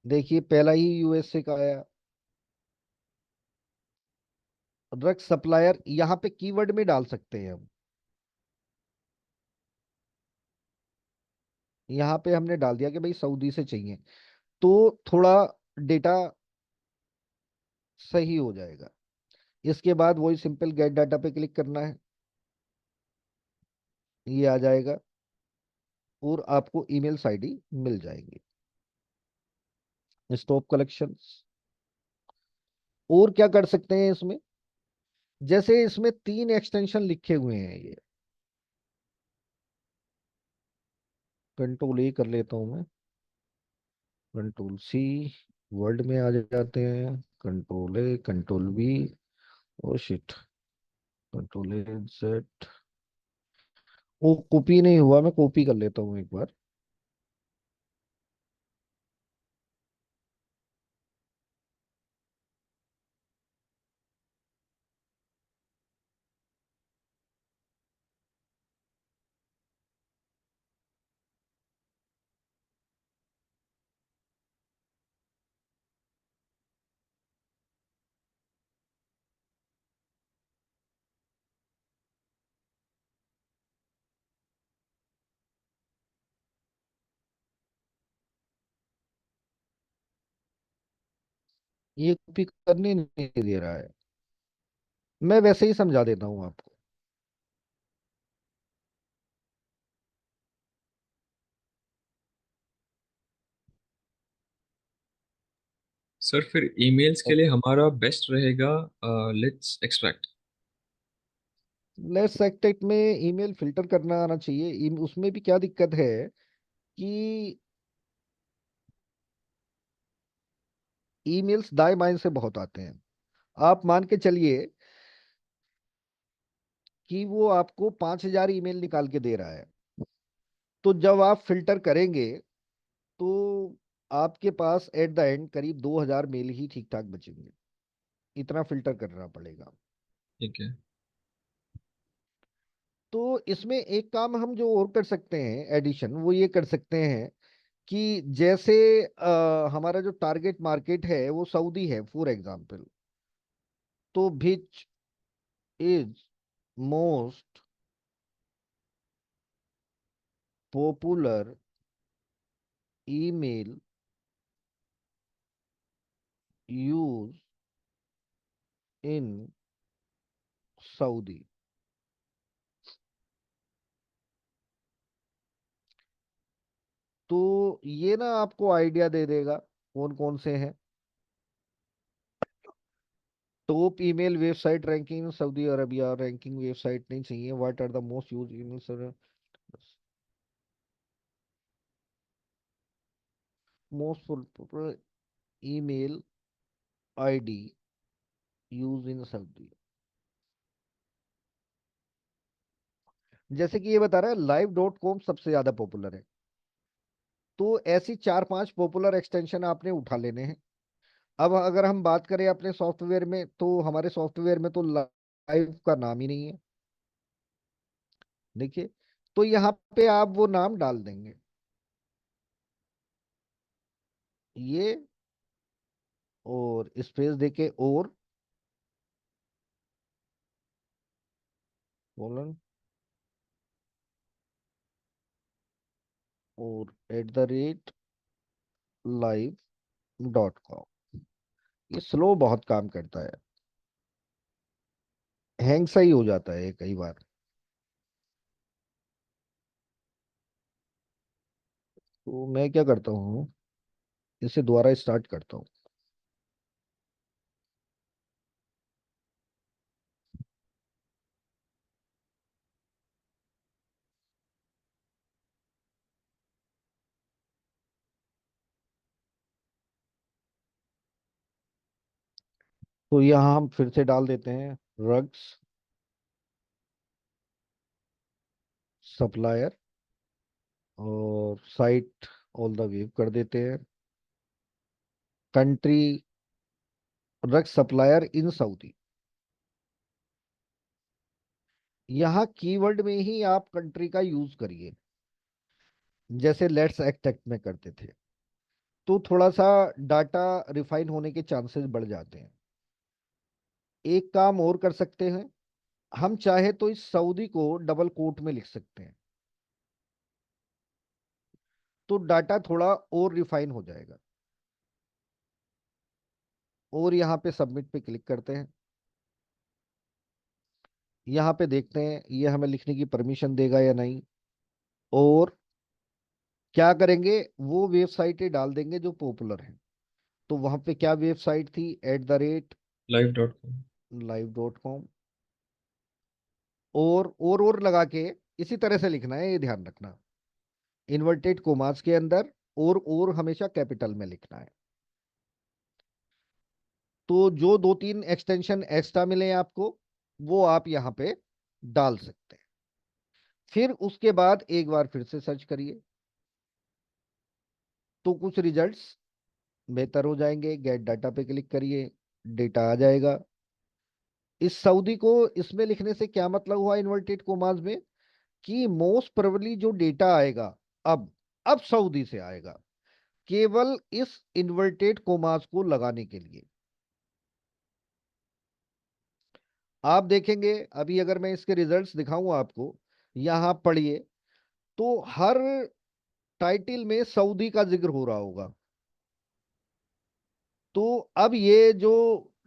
देखिए पहला ही यूएसए का आया, ड्रग सप्लायर, यहाँ पे कीवर्ड में डाल सकते हैं हम। यहाँ पे हमने डाल दिया कि भाई सऊदी से चाहिए, तो थोड़ा डेटा सही हो जाएगा। इसके बाद वही सिंपल गेट डाटा पे क्लिक करना है, ये आ जाएगा और आपको ईमेल आईडी मिल जाएंगी। Stop collections. और क्या कर सकते हैं इसमें, जैसे इसमें तीन एक्सटेंशन लिखे हुए हैं, ये कंट्रोल ए कर लेता हूं मैं, कंट्रोल सी, वर्ड में आ जाते हैं, control A, control B, oh shit, control A Z. वो कॉपी नहीं हुआ, मैं कॉपी कर लेता हूँ एक बार। ये कॉपी करने नहीं दे रहा है, मैं वैसे ही समझा देता हूँ आपको। सर फिर ईमेल्स के लिए हमारा बेस्ट रहेगा लेट्स एक्सट्रैक्ट। लेट्स सेक्टेट में ईमेल फिल्टर करना आना चाहिए। उसमें भी क्या दिक्कत है कि ईमेल्स दाएं बाएं से बहुत आते हैं। आप मान के चलिए कि वो आपको 5,000 ईमेल निकाल के दे रहा है, तो जब आप फिल्टर करेंगे तो आपके पास एट द एंड करीब 2,000 मेल ही ठीक ठाक बचेंगे। इतना फिल्टर करना पड़ेगा। ठीक है। तो इसमें एक काम हम जो और कर सकते हैं एडिशन, वो ये कर सकते हैं कि जैसे हमारा जो टारगेट मार्केट है वो सऊदी है फॉर एग्जांपल, तो which is most popular email use in Saudi. तो ये ना आपको आइडिया दे देगा कौन कौन से हैं। Top email website ranking Saudi Arabia, ranking website नहीं चाहिए। What are the most use email server, most email ID use in Saudi. जैसे कि ये बता रहा है live.com सबसे ज्यादा पॉपुलर है, तो ऐसी 4-5 पॉपुलर एक्सटेंशन आपने उठा लेने हैं। अब अगर हम बात करें अपने सॉफ्टवेयर में, तो हमारे सॉफ्टवेयर में तो लाइव का नाम ही नहीं है। देखिए, तो यहाँ पे आप वो नाम डाल देंगे, ये, और स्पेस देके कोलन और @live.com। ये स्लो बहुत काम करता है, हैंग सही हो जाता है कई बार। तो मैं क्या करता हूँ, इसे दोबारा स्टार्ट करता हूँ। तो यहाँ हम फिर से डाल देते हैं रग्स सप्लायर, और साइट ऑल द वेब कर देते हैं। कंट्री रग सप्लायर इन सऊदी। यहाँ कीवर्ड में ही आप कंट्री का यूज करिए, जैसे लेट्स एक्ट में करते थे, तो थोड़ा सा डाटा रिफाइन होने के चांसेस बढ़ जाते हैं। एक काम और कर सकते हैं, हम चाहे तो इस सऊदी को डबल कोट में लिख सकते हैं, तो डाटा थोड़ा और रिफाइन हो जाएगा। और यहाँ पे सबमिट पे क्लिक करते हैं। यहाँ पे देखते हैं ये हमें लिखने की परमिशन देगा या नहीं। और क्या करेंगे, वो वेबसाइटें डाल देंगे जो पॉपुलर हैं। तो वहां पे क्या वेबसाइट थी, live.com। @live.com। और लगा के इसी तरह से लिखना है, ये ध्यान रखना, इन्वर्टेड कोमास के अंदर, और हमेशा कैपिटल में लिखना है। तो जो 2-3 एक्सटेंशन एक्स्ट्रा मिले आपको, वो आप यहाँ पे डाल सकते हैं। फिर उसके बाद एक बार फिर से सर्च करिए, तो कुछ रिजल्ट्स बेहतर हो जाएंगे। गेट डाटा पे क्लिक करिए, डेटा आ जाएगा। इस सऊदी को इसमें लिखने से क्या मतलब हुआ इन्वर्टेड कोमास में, कि मोस्ट प्रोबेबली जो डेटा आएगा अब सऊदी से आएगा, केवल इस इन्वर्टेड कोमास को लगाने के लिए। आप देखेंगे अभी अगर मैं इसके रिजल्ट्स दिखाऊं आपको, यहां पढ़िए, तो हर टाइटल में सऊदी का जिक्र हो रहा होगा। तो अब ये जो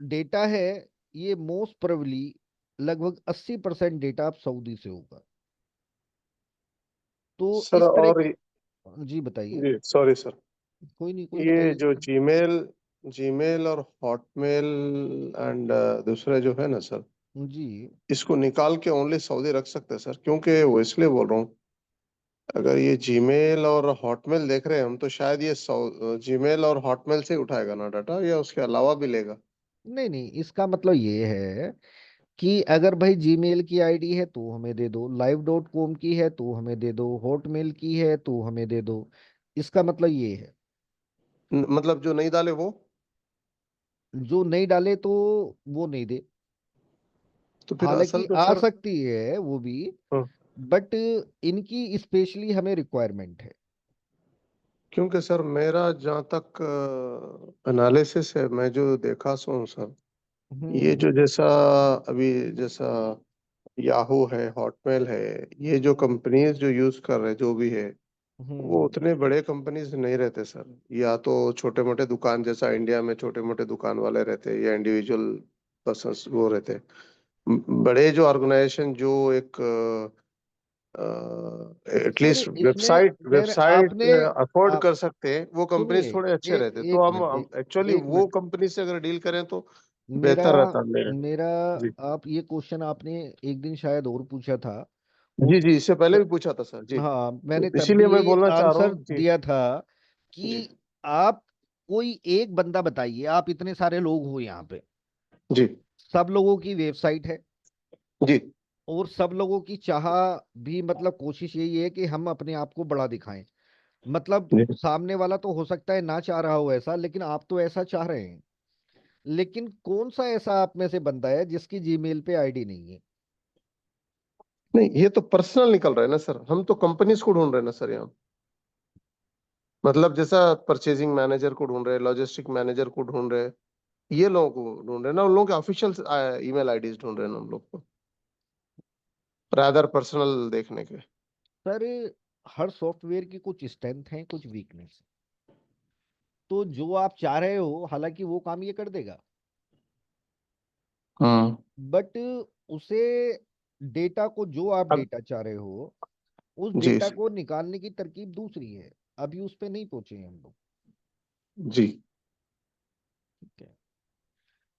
डेटा है, ये मोस्ट प्रोबेबली लगभग 80% डेटा अब सऊदी से होगा। तो सर इस और तरह, जी बताइए। जी सॉरी सर, कोई नहीं, कोई ये बताइए। जो जीमेल जीमेल और हॉटमेल एंड दूसरे जो है ना सर, जी इसको निकाल के ओनली सऊदी रख सकते हैं सर? क्योंकि वो इसलिए बोल रहा हूँ, अगर ये जीमेल और हॉटमेल देख रहे हैं हम, तो शायद ये जीमेल और हॉटमेल से ही उठाएगा ना डाटा, या उसके अलावा भी लेगा? नहीं नहीं, इसका मतलब ये है कि अगर भाई जीमेल की आईडी है तो हमें दे दो, live.com की है तो हमें दे दो, हॉटमेल की है तो हमें दे दो। इसका मतलब ये है। मतलब जो नहीं डाले वो? जो नहीं डाले तो वो नहीं दे। तो फिर हालांकि असल में आ सर, सकती है वो भी, हाँ, बट इनकी स्पेशली हमें रिक्वायरमेंट है। क्योंकि सर मेरा जहाँ तक एनालिसिस है, मैं जो देखा सो हूँ सर, ये हम्म जो जैसा अभी जैसा याहू है, हॉटमेल है, ये जो हम्म कंपनीज जो यूज कर रहे हैं जो भी है, वो हम्म उतने बड़े कंपनीज नहीं रहते सर। या तो छोटे मोटे दुकान, जैसा इंडिया में छोटे मोटे दुकान वाले रहते हैं, या इंडिविजुअल पर्सन वो रहते हैं। बड़े जो ऑर्गेनाइजेशन जो एक सर एटलीस्ट इसमें वेबसाइट मेरे वेबसाइट आपने अफोर्ड आप कर सकते हैं, वो कंपनीज सुनिए थोड़े अच्छे रहते हैं, तो एक हम मिनट एक्चुअली एक वो मिनट कंपनी से अगर डील करें तो मेरा बेहतर रहता मेरे। मेरा जी आप ये क्वेश्चन आपने एक दिन शायद और पूछा था जी जी, इससे पहले उस भी पूछा था सर जी, हाँ मैंने तो तब भी इसीलिए मैं यही बोलना चाह रहा आंसर हूँ जी। दिया था जी कि आप कोई एक बंदा बताइए, आप इतने सारे लोग हो यहाँ पे, जी सब लोगों की वेबसाइट है जी और सब लोगों की चाह भी मतलब कोशिश यही है कि हम अपने आप को बड़ा दिखाएं। मतलब जी। सामने वाला तो हो सकता है ना चाह रहा हो ऐसा, लेकिन आप तो ऐसा चाह रहे हैं। लेकिन कौन सा ऐसा आप में से बंदा है जिसकी जीमेल पे आईडी नहीं है? नहीं, ये तो पर्सनल निकल रहा है ना सर, हम तो कंपनीज को ढूंढ रहे हैं ना सर यहाँ। मतलब जैसा परचेजिंग मैनेजर को ढूंढ रहे हैं, लॉजिस्टिक मैनेजर को ढूंढ रहे हैं, ये लोगों को ढूंढ रहे हैं ना, उन लोगों के ऑफिशियल ईमेल आईडीज ढूंढ रहे हैं ना हम लोग को, रादर पर्सनल देखने के। सर हर सॉफ्टवेयर की कुछ स्ट्रेंथ है, कुछ वीकनेस। तो जो आप चाह रहे हो हालांकि वो काम ये कर देगा, हाँ बट उसे डेटा को जो आप अब डेटा चाह रहे हो उस जी डेटा को निकालने की तरकीब दूसरी है। अभी उस पे नहीं पहुंचे हैं हम लोग। जी ठीक है,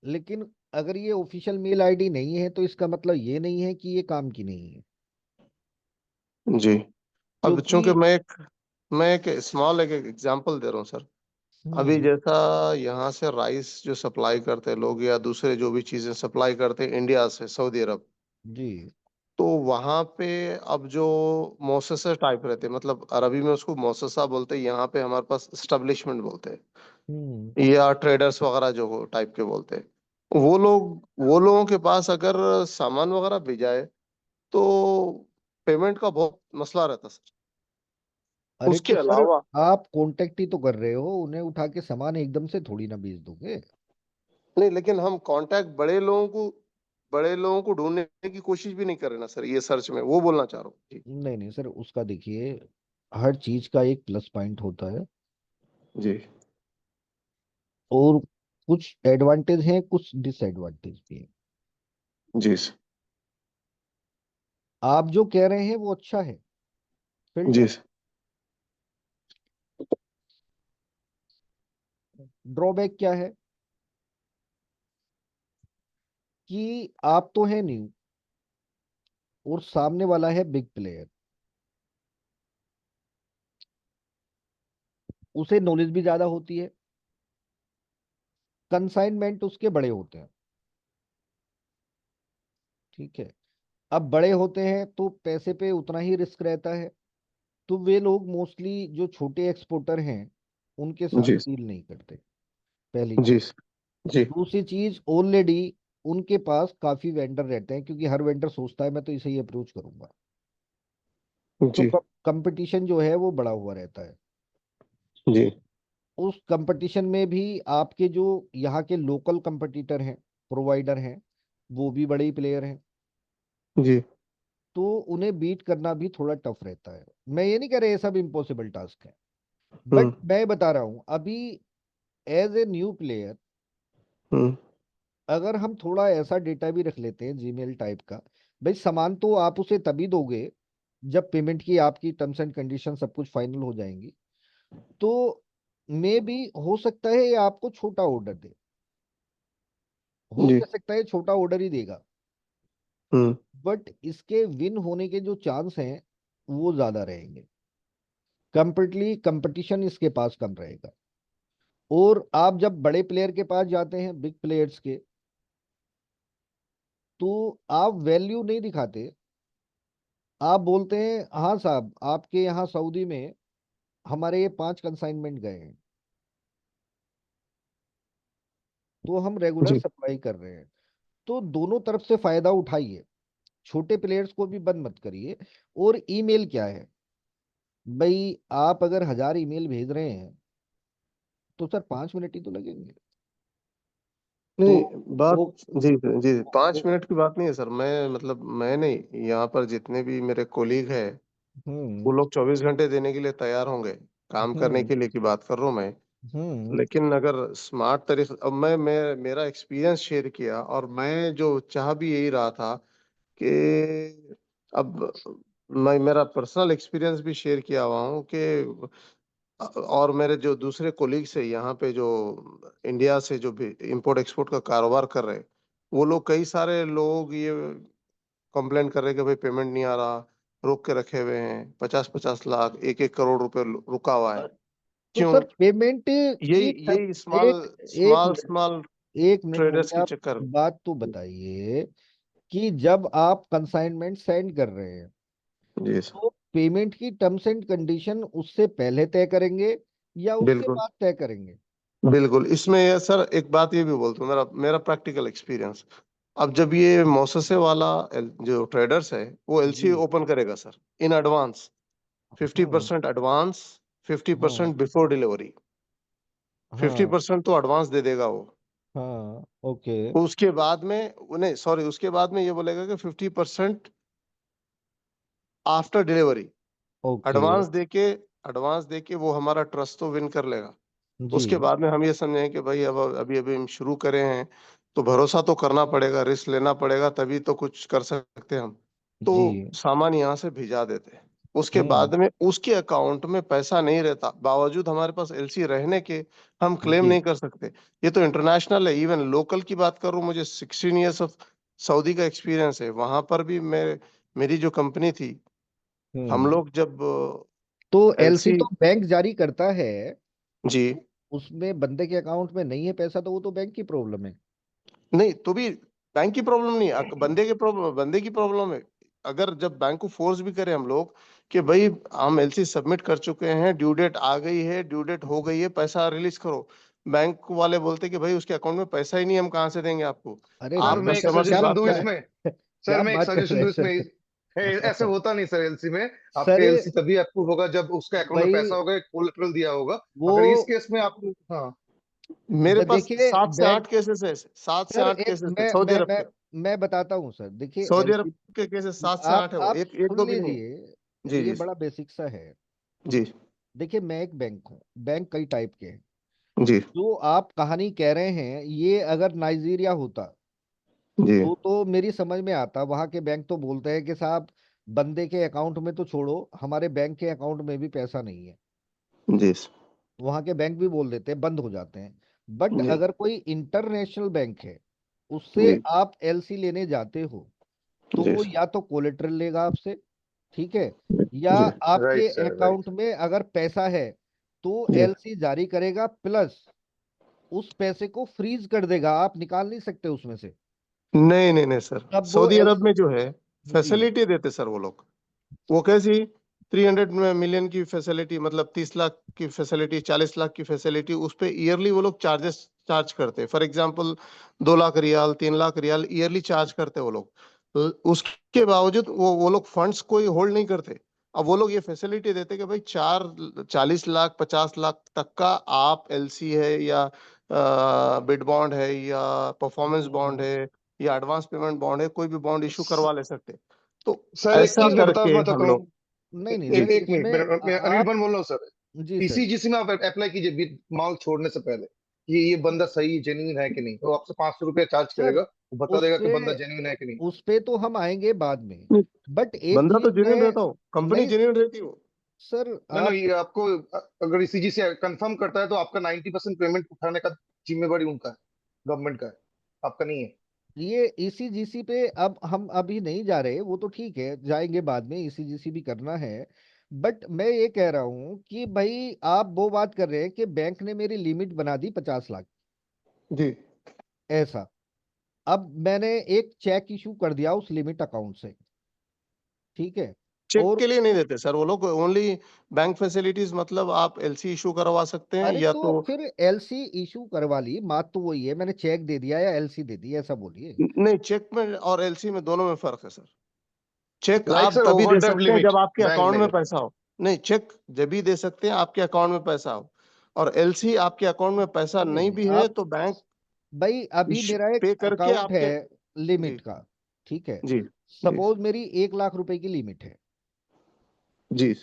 लेकिन अगर ये ऑफिशियल मेल आईडी नहीं है तो इसका मतलब ये नहीं है कि ये काम की नहीं है। जी। अब क्योंकि चूंकि मैं एक स्मॉल एक एग्जांपल दे रहा हूँ सर। अभी हम्म जैसा यहाँ से राइस जो सप्लाई करते हैं लोग, या दूसरे जो भी चीजें सप्लाई करते हैं इंडिया से सऊदी अरब, जी तो वहां पे अब जो मोसेसा टाइप रहते हैं, मतलब अरबी में उसको मोसेसा बोलते हैं, यहाँ पे हमारे पास स्टेब्लिशमेंट बोलते हैं, हम्म या ट्रेडर्स वगैरह जो हो टाइप के बोलते हैं, वो लोगों के पास अगर सामान वगैरह भेजाए तो पेमेंट का बहुत मसला रहता सर। अरे उसके तो सर अलावा आप कांटेक्ट ही तो कर रहे हो, उन्हें उठा के सामान एकदम से थोड़ी ना बेच दोगे। नहीं, लेकिन हम कांटेक्ट बड़े लोगों को ढूंढने की कोशिश भी नहीं कर रहे ना सर, ये सर्च में वो बोलना चाह रहा हूँ जी। नहीं नहीं सर, उसका देखिए हर चीज का एक प्लस पॉइंट होता है जी और कुछ एडवांटेज हैं कुछ डिसएडवांटेज भी हैं। जी सर। आप जो कह रहे हैं वो अच्छा है, जी फिल्टर। सर। ड्रॉबैक क्या है कि आप तो है न्यू और सामने वाला है बिग प्लेयर। उसे नॉलेज भी ज्यादा होती है, कंसाइनमेंट उसके बड़े होते हैं। ठीक है, अब बड़े होते हैं तो पैसे पे उतना ही रिस्क रहता है। तो वे लोग मोस्टली जो छोटे एक्सपोर्टर हैं उनके साथ जी डील नहीं करते, पहली जी चीज। सर। जी दूसरी चीज, ऑलरेडी उनके पास काफी वेंडर रहते हैं, क्योंकि हर वेंडर सोचता है मैं तो इसे ही अप्रोच करूंगा। तो जी कंपटीशन जो है वो बड़ा हुआ रहता है। जी उस कंपटीशन में भी आपके जो यहाँ के लोकल कंपटीटर हैं, प्रोवाइडर हैं, वो भी बड़े ही प्लेयर हैं। जी। तो उन्हें बीट करना भी थोड़ा टफ रहता है। मैं ये नहीं कह रहा ये सब इम्पॉसिबल टास्क है, बट हम्म मैं बता रहा हूँ अभी एज ए न्यू प्लेयर हम्म अगर हम थोड़ा ऐसा डेटा भी रख लेते हैं जीमेल टाइप का। भाई सामान तो आप उसे तभी दोगे जब पेमेंट की आपकी टर्म्स एंड कंडीशन सब कुछ फाइनल हो जाएंगी। तो मे भी हो सकता है ये आपको छोटा ऑर्डर दे, हो जी भी सकता है छोटा ऑर्डर ही देगा, हम्म बट इसके विन होने के जो चांस हैं वो ज्यादा रहेंगे। कंपेटिटली कंपटीशन इसके पास कम रहेगा। और आप जब बड़े प्लेयर के पास जाते हैं, बिग प्लेयर्स के, तो आप वैल्यू नहीं दिखाते। आप बोलते हैं हाँ साहब आपके यहाँ सऊदी में हमारे ये 5 कंसाइनमेंट गए हैं तो हम रेगुलर जी। सप्लाई कर रहे हैं। तो दोनों तरफ से फायदा उठाइए, छोटे प्लेयर्स को भी बंद मत करिए। और ईमेल क्या है, भाई आप अगर 1000 ईमेल भेज रहे हैं तो सर 5 मिनट ही तो लगेंगे। तो नहीं, बात वो, जी जी, पाँच वो मिनट की बात नहीं है सर, मैं मतलब मैं नहीं, यहाँ पर जितने भी मेरे कोलीग हैं वो हम्म लोग 24 घंटे देने के लिए तैयार होंगे, काम करने हम्म के लिए की बात कर रहा हूँ मैं। हम्म लेकिन अगर स्मार्ट तरीके, अब मैं मेरा एक्सपीरियंस शेयर किया, और मैं जो चाह भी यही रहा था कि अब मैं मेरा पर्सनल एक्सपीरियंस भी शेयर किया हुआ हूँ कि और मेरे जो दूसरे कोलीग्स है यहाँ पे जो इंडिया से जो भी इंपोर्ट एक्सपोर्ट का कारोबार कर रहे हैं, वो लोग कई सारे लोग ये कंप्लेंट कर रहे हैं कि भाई पेमेंट नहीं आ रहा, रोक के रखे हुए हैं, 50-50 लाख 1-1 करोड़ रुपए रुका हुआ है। तो क्यों? सर पेमेंट यही की यही स्मॉल एक एक स्मॉल मिनट स्मॉल एक मिनट ट्रेडर्स मुझे के आप चक्कर में। बात तो बताइए कि जब आप कंसाइनमेंट सेंड कर रहे हैं जी सर, तो पेमेंट की टर्म्स एंड कंडीशन उससे पहले तय करेंगे या उसके बिल्कुल बाद तय करेंगे? बिल्कुल। इसमें ये सर एक बात ये भी बोलता हूँ, मेरा मेरा प्रैक्टिकल एक्सपीरियंस। अब जब ये मोसेसे वाला जो ट्रेडर्स है वो एलसी जी। ओपन करेगा सर इन एडवांस, फिफ्टी हाँ परसेंट एडवांस, फिफ्टी हाँ परसेंट बिफोर डिलीवरी। फिफ्टी हाँ परसेंट तो एडवांस दे देगा वो। हाँ। ओके उसके बाद में नहीं सॉरी, उसके बाद में ये बोलेगा कि 50% आफ्टर डिलीवरी। ओके। एडवांस देके वो हमारा ट्रस्ट तो विन कर लेगा। जी उसके बाद में हम ये समझें कि भाई अब अभी अभी हम शुरू करे हैं, तो भरोसा तो करना पड़ेगा, रिस्क लेना पड़ेगा, तभी तो कुछ कर सकते हैं हम। तो जी। सामान यहाँ से भिजा देते हैं। उसके हम्म। बाद में उसके अकाउंट में पैसा नहीं रहता, बावजूद हमारे पास एलसी रहने के हम क्लेम जी। नहीं कर सकते। ये तो इंटरनेशनल है, इवन लोकल की बात करूं, मुझे 16 years ऑफ सऊदी का एक्सपीरियंस है। वहां पर भी मेरी जो कंपनी थी, हम हम्म। लोग जब तो एलसी एलसी। तो बैंक जारी करता है, जी। उसमें बंदे के अकाउंट में नहीं है पैसा तो वो तो बैंक की प्रॉब्लम है। नहीं तो भी बैंक की प्रॉब्लम नहीं, बंदे की प्रॉब्लम है। अगर जब बैंक को फोर्स भी करें हम लोग कि भाई हम एलसी सबमिट कर चुके हैं, ड्यू डेट आ गई है, ड्यू डेट हो गई है, पैसा रिलीज करो, बैंक वाले बोलते कि भाई उसके अकाउंट में पैसा ही नहीं, हम कहाँ से देंगे आपको। अरे सर आप मैं एक रविशंकर, कस्टमर से क्या सजेशन बात दूं क्या करें। इसमें। सर क्या मैं एक बात कर सजेशन रहे दूं हैं इसमें। ऐसे सर? होता नहीं सर एलसी में। सर आपके एलसी तभी अप्रूव होगा जब उसके अकाउंट में पैसा भाई होगा, एक कोलेटरल दिया होगा। वो अगर इस केस में आप, हाँ, मेरे पास देखिए सात से बैंक। आठ केसेस है, सात से सर आठ एक केसेस है मैं सऊदी मैं अरब मैं के। मैं बताता हूँ सर, देखिए सऊदी अरब एलसी। के केसेस 7 से 8 है, वो आप एक एक सुन दो भी नहीं है। लीजिए, जी ये जी बड़ा बेसिक सा है। जी देखिए मैं एक बैंक हूँ, बैंक कई टाइप के हैं। जी जो आप कहानी कह रहे हैं ये अगर नाइजीरिया होता जी तो मेरी समझ में आता। वहां के बैंक तो बोलते हैं कि साहब बंदे के अकाउंट में तो छोड़ो, हमारे बैंक के अकाउंट में भी पैसा नहीं है। जी वहां के बैंक भी बोल देते हैं, बंद हो जाते हैं। बट जी अगर कोई इंटरनेशनल बैंक है, उससे जी आप एलसी लेने जाते हो तो जी वो या तो कोलेटरल लेगा आपसे, ठीक है, या जी आपके राइट सर, अकाउंट राइट। में अगर पैसा है तो जी। एलसी जारी करेगा, प्लस उस पैसे को फ्रीज कर देगा, आप निकाल नहीं सकते उसमें से। नहीं नहीं नहीं सर, तब वो सऊदी अरब एलसी। में जो है जी। फैसिलिटी देते सर वो लोग। वो कैसी 300 million की फैसिलिटी, मतलब 30 लाख की फैसिलिटी, 40 लाख की फैसिलिटी, उस पे ईयरली वो लोग चार्जेस चार्ज करते हैं। For example 2 lakh riyal, 3 lakh riyal yearly charge करते हैं वो लोग। उसके बावजूद वो लोग फंड्स कोई होल्ड नहीं करते। अब वो लोग ये फैसिलिटी देते कि भाई 40 लाख 50 लाख तक का आप एलसी है या बिड बॉन्ड है या परफॉर्मेंस बॉन्ड हम्म। है या एडवांस पेमेंट बॉन्ड है, कोई भी बॉन्ड इशू करवा ले सकते। तो सर एक ऐसा चीज मैं करके बताना चाहता हम हूँ। लोग। नहीं नहीं, जी देखिए एक मिनट, इसमें मैं अनिल आप। बन बोल रहा हूँ सर। जी सर। इसी में आप अप्लाई कीजिए माल छोड़ने से पहले कि ये बंदा सही जेन्युइन है कि नहीं, तो आपसे 500 रुपया चार्ज सर करेगा, वो बता उस देगा कि पे बंदा जेन्युइन है कि नहीं। उस पे तो हम आएंगे बाद में। नहीं, बट एक बंदा तो चीज जेन्युइन मैं। रहता हो, कंपनी नहीं जेन्युइन रहती हो। सर नहीं आप। नहीं, ये आपको अगर इसीजी से कंफर्म करता है तो आपका 90% पेमेंट उठाने का जिम्मेवारी उनका है, गवर्नमेंट का है, आपका नहीं है। ये ईसीजीसी पे अब हम अभी नहीं जा रहे, वो तो ठीक है, जाएंगे बाद में, ईसीजीसी भी करना है। बट मैं ये कह रहा हूँ कि भाई आप वो बात कर रहे हैं कि बैंक ने मेरी लिमिट बना दी 50 लाख, जी। ऐसा। अब मैंने एक चेक इशू कर दिया उस लिमिट अकाउंट से, ठीक है। चेक और के लिए नहीं देते सर वो लोग, ओनली बैंक फैसिलिटीज, मतलब आप एलसी इशू करवा सकते हैं अरे या तो तो। फिर एलसी इशू करवा ली, बात तो वही है, मैंने चेक दे दिया या एलसी दे दी, ऐसा बोलिए। नहीं, चेक में और एलसी में दोनों में फर्क है सर। चेक लाइक आप सर तभी दे ओवरड्राफ्ट सकते हैं लिमिट जब आपके बैंक अकाउंट में। में पैसा हो। नहीं, चेक जब भी दे सकते हैं आपके अकाउंट में पैसा हो। और एलसी आपके अकाउंट में पैसा नहीं नहीं नहीं भी है आप। तो बैंक भाई अभी मेरा एक पे करके अकाउंट है आपके। लिमिट जी का, ठीक है। जी जी सपोज मेरी 1 लाख रुपए की लिमिट है, जी।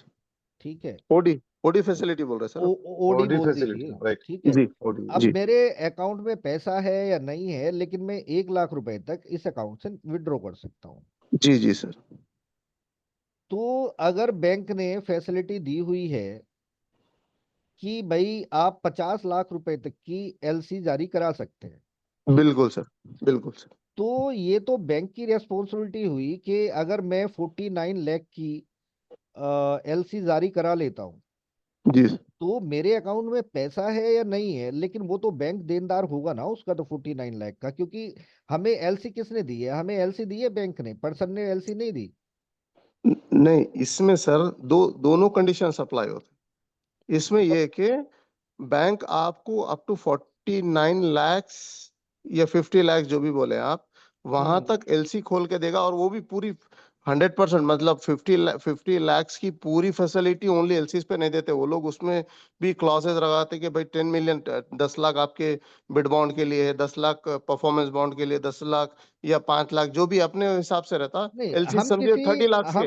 ठीक है। ओडी ओडी फैसिलिटी बोल रहे हैं सर आप? ओडी बॉडी बोल फैसिलिटी, दीजिए, राइट। ठीक है। जी ओडी अब जी मेरे अकाउंट में पैसा है या नहीं है, लेकिन मैं 1 लाख रुपए तक इस अकाउंट से विड्रॉ कर सकता हूँ। जी जी सर। तो अगर बैंक ने फैसिलिटी दी हुई है कि भाई आप 50 लाख रुपए तक की एलसी जारी करा सकते हैं, बिल्कुल सर, बिल्कुल सर। तो ये तो बैंक की रेस्पॉन्सिबिलिटी हुई कि अगर मैं 49 लाख की एलसी जारी करा लेता हूँ जी सर। तो मेरे अकाउंट में पैसा है या नहीं है, लेकिन वो तो बैंक देनदार होगा ना उसका, तो 49 लाख का, क्योंकि हमें एलसी किसने दी है? हमें एलसी दी है बैंक ने, पर्सन ने एलसी नहीं दी। नहीं, इसमें सर दोनों कंडीशन अप्लाई होते हैं। इसमें ये है कि बैंक आपको अप टू 49 लाख या 50 लाख जो भी बोले आप, वहां हम्म। तक एलसी खोल के देगा, और वो भी पूरी 100%, मतलब 50 लाख की पूरी फैसिलिटी ओनली एलसी पे नहीं देते वो लोग। उसमें भी क्लॉजेज लगाते कि भाई 10 मिलियन, 10 लाख आपके बिड बॉन्ड के लिए है, 10 लाख परफॉर्मेंस बॉन्ड के लिए, 10 लाख या 5 लाख, जो भी अपने हिसाब से रहता। नहीं, एलसी हम समझिए किसी 30 लाख के,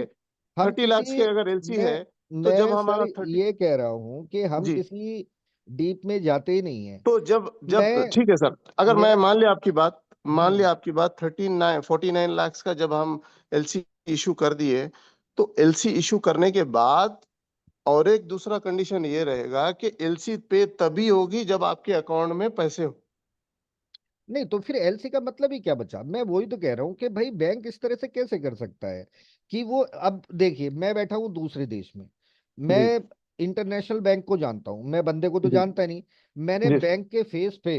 हम 30 लाख के किसी अगर एलसी मैं है, तो जब मैं सर हमारा 30। ये कह रहा हूं कि हम जी। किसी डीप में जाते ही नहीं है। तो जब जब मैं ठीक है सर, अगर मैं मेरा मान लिया आपकी बात, मान हम्म लिया आपकी बात, 49 का जब हम एलसी इशू कर दिए, तो एलसी इशू करने के बाद और एक दूसरा कंडीशन ये रहेगा कि एलसी पे तभी होगी जब आपके अकाउंट में पैसे हो। नहीं, तो फिर एलसी का मतलब ही क्या बचा? मैं वही तो कह रहा हूँ कि भाई बैंक इस तरह से कैसे कर सकता है कि वो, अब देखिए मैं बैठा हूँ दूसरे देश में, जी मैं इंटरनेशनल बैंक को जानता हूँ, मैं बंदे को तो जी जानता नहीं, मैंने जी बैंक के फेस पे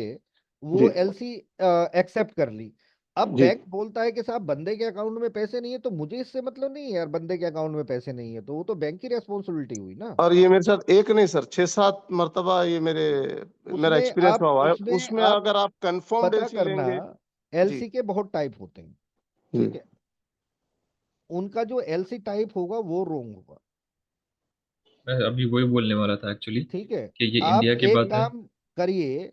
वो जी एलसी एक्सेप्ट कर ली। अब जी। बैंक बोलता है कि साहब बंदे के अकाउंट में पैसे नहीं है, तो मुझे इससे मतलब नहीं है यार, बंदे के अकाउंट में पैसे नहीं है तो वो तो बैंक की रेस्पॉन्सिबिलिटी हुई ना। और ये मेरे साथ एक नहीं सर, 6-7 मर्तबा ये मेरा उसमें एक्सपीरियंस आप हुआ है। उसमें उसमें आप अगर आप कंफर्म्ड पता एलसी करना, लेंगे। जी एलसी के बहुत टाइप होते हैं, जी। ठीक है? उनका जो एलसी टाइप होगा वो रोंग होगा, मैं अभी वही बोलने वाला था एक्चुअली, ठीक है? कि ये आप इंडिया की एक बात है। काम करिए,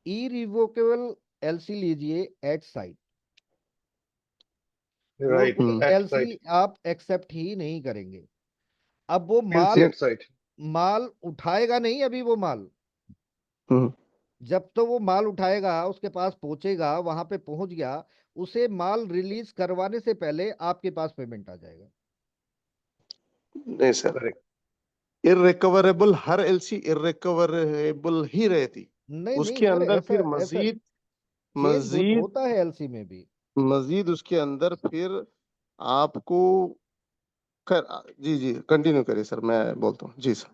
इरिवोकेबल एलसी लीजिए एट साइट, वो राइट, कोई एट एलसी साइड, आप एक्सेप्ट ही नहीं करेंगे। अब वो एलसी माल एट साइड। माल उठाएगा नहीं, अभी वो माल, हम्म। जब तो वो माल उठाएगा उसके पास पहुंचेगा, वहां पे पहुंच गया, उसे माल रिलीज करवाने से पहले आपके पास पेमेंट आ जाएगा। नहीं सर, करेक्ट। इररिकवरेबल, हर एलसी इररिकवरेबल ही रहती। नहीं नहीं उसके सर, अंदर ऐसा फिर ऐसा मजीद चेंज मजीद होता है एलसी में भी। मजीद उसके अंदर फिर आपको कर, जी जी कंटिन्यू करिए सर, मैं बोलता हूँ जी सर।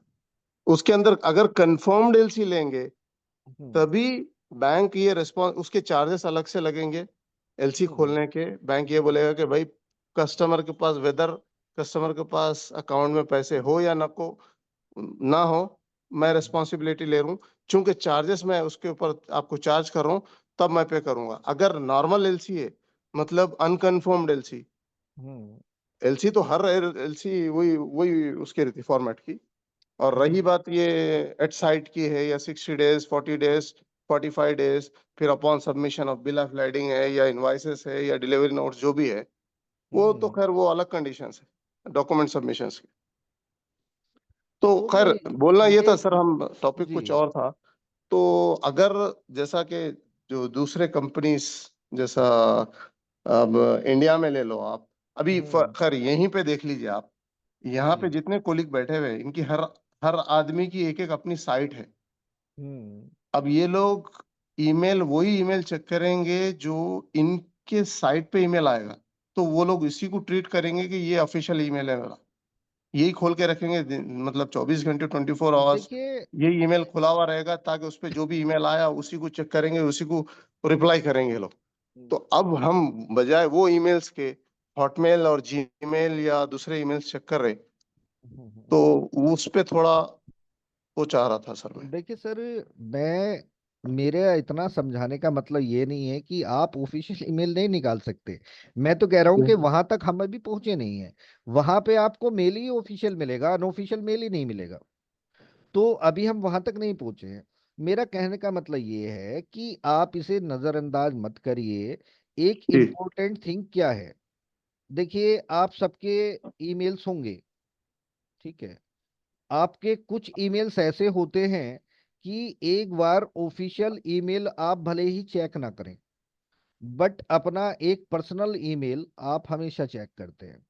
उसके अंदर अगर कंफर्म्ड एलसी लेंगे, हम्म तभी बैंक ये रिस्पॉन्स, उसके चार्जेस अलग से लगेंगे एलसी हम्म खोलने के। बैंक ये बोलेगा कि भाई कस्टमर के पास, वेदर कस्टमर के पास अकाउंट में पैसे हो या ना हो, मैं रिस्पॉन्सिबिलिटी ले रहा हूँ। चूंकि चार्जेस मैं उसके ऊपर आपको चार्ज कर रहा हूँ, तब मैं पे करूंगा। अगर नॉर्मल एलसी है, मतलब अनकन्फर्म्ड एलसी, हम्म एलसी तो हर एलसी वही वही उसकी रहती फॉर्मेट की। और रही बात ये एट साइट की है, या 60 डेज, 40 डेज, 45 डेज, फिर upon submission of bill of lading है, या इनवाइसेस है, या डिलीवरी नोट्स जो भी है, वो तो हम्म। खैर वो अलग कंडीशंस है डॉक्यूमेंट सबमिशन की। तो तो खैर, नहीं, बोलना ये ये था सर, हम टॉपिक जी। कुछ और था। तो अगर जैसा कि जो दूसरे कंपनीज, जैसा अब इंडिया में ले लो आप, अभी हम्म खैर यहीं पे देख लीजिए आप, यहाँ पे जी। जितने कोलिग बैठे हुए हैं, इनकी हर हर आदमी की एक एक अपनी साइट है। हम्म अब ये लोग ईमेल, वही ईमेल चेक करेंगे जो इनके साइट पे ईमेल आएगा, तो वो लोग इसी को ट्रीट करेंगे कि ये ऑफिशियल ईमेल है मेरा, यही खोल के रखेंगे मतलब 24 घंटे, 24 आवर्स देखिए, ये ईमेल खुला हुआ रहेगा, ताकि उस पे जो भी ईमेल आया उसी को चेक करेंगे, उसी को रिप्लाई करेंगे लोग। तो अब हम बजाय वो ईमेल्स के हॉटमेल और जीमेल या दूसरे ईमेल्स चेक कर रहे, तो उस पे थोड़ा वो चाह रहा था सर मैं। देखिए सर, मैं मेरे इतना समझाने का मतलब ये नहीं है कि आप ऑफिशियल ईमेल नहीं निकाल सकते। मैं तो कह रहा हूँ कि वहां तक हम अभी पहुंचे नहीं है, वहां पे आपको मेल ही ऑफिशियल मिलेगा, अनऑफिशियल मेल ही नहीं मिलेगा। तो अभी हम वहां तक नहीं पहुंचे हैं। मेरा कहने का मतलब ये है कि आप इसे नजरअंदाज मत करिए। एक जी इम्पोर्टेंट थिंग क्या है, देखिए आप सबके ईमेल्स होंगे, ठीक है? आपके कुछ ईमेल्स ऐसे होते हैं कि एक बार ऑफिशियल ईमेल आप भले ही चेक ना करें, बट अपना एक पर्सनल ईमेल आप हमेशा चेक करते हैं।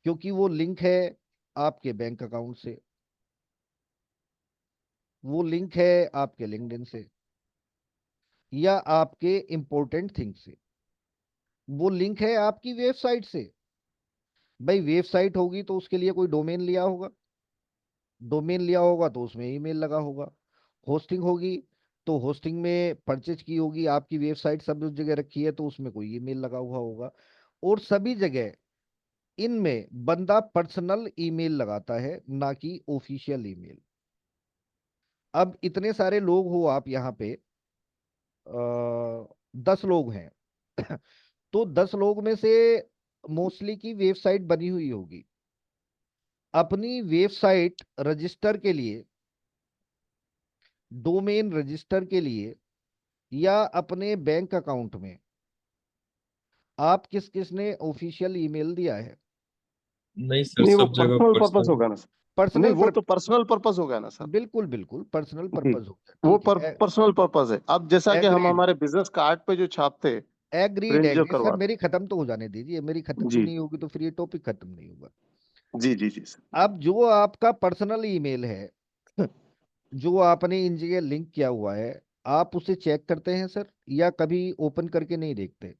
क्योंकि वो लिंक है आपके बैंक अकाउंट से, वो लिंक है आपके लिंक्डइन से या आपके इंपॉर्टेंट थिंग से, वो लिंक है आपकी वेबसाइट से। भाई वेबसाइट होगी तो उसके लिए कोई डोमेन लिया होगा, डोमेन लिया होगा तो उसमें ईमेल लगा होगा। होस्टिंग होगी तो होस्टिंग में परचेज की होगी, आपकी वेबसाइट सब उस जगह रखी है तो उसमें कोई ईमेल लगा हुआ होगा। और सभी जगह इनमें बंदा पर्सनल ईमेल लगाता है, ना कि ऑफिशियल ईमेल। अब इतने सारे लोग हो आप यहाँ पे, 10 लोग हैं तो 10 लोग में से मोस्टली की वेबसाइट बनी हुई होगी। अपनी वेबसाइट रजिस्टर के लिए, डोमेन रजिस्टर के लिए या अपने बैंक अकाउंट में आप किस किस ने ऑफिशियल ईमेल दिया है? नहीं सर, नहीं, वो सब जगह पर्सनल पर्पस पर्सनल। होगा ना सर। नहीं, पर्सनल वो तो पर्सनल पर्पस हो गया ना सर। बिल्कुल बिल्कुल पर्सनल जी, पर्पस हो गया, वो ठीक है। पर्सनल पर्पस है। अब जैसा कि हम एग्रीड, हमारे बिजनेस कार्ड पे जो छापते, एग्रीड प्रिंट जो एग्रीड सर, करवाते। मेरी खत्म तो हो जाने दीजिए, मेरी खत्म भी जी नहीं होगी तो फिर ये टॉपिक खत्म नहीं होगा। जी जी जी सर। अब जो आपका पर्सनल ईमेल है जो आपने इन जगह लिंक किया हुआ है, आप उसे चेक करते हैं सर या कभी ओपन करके नहीं देखते,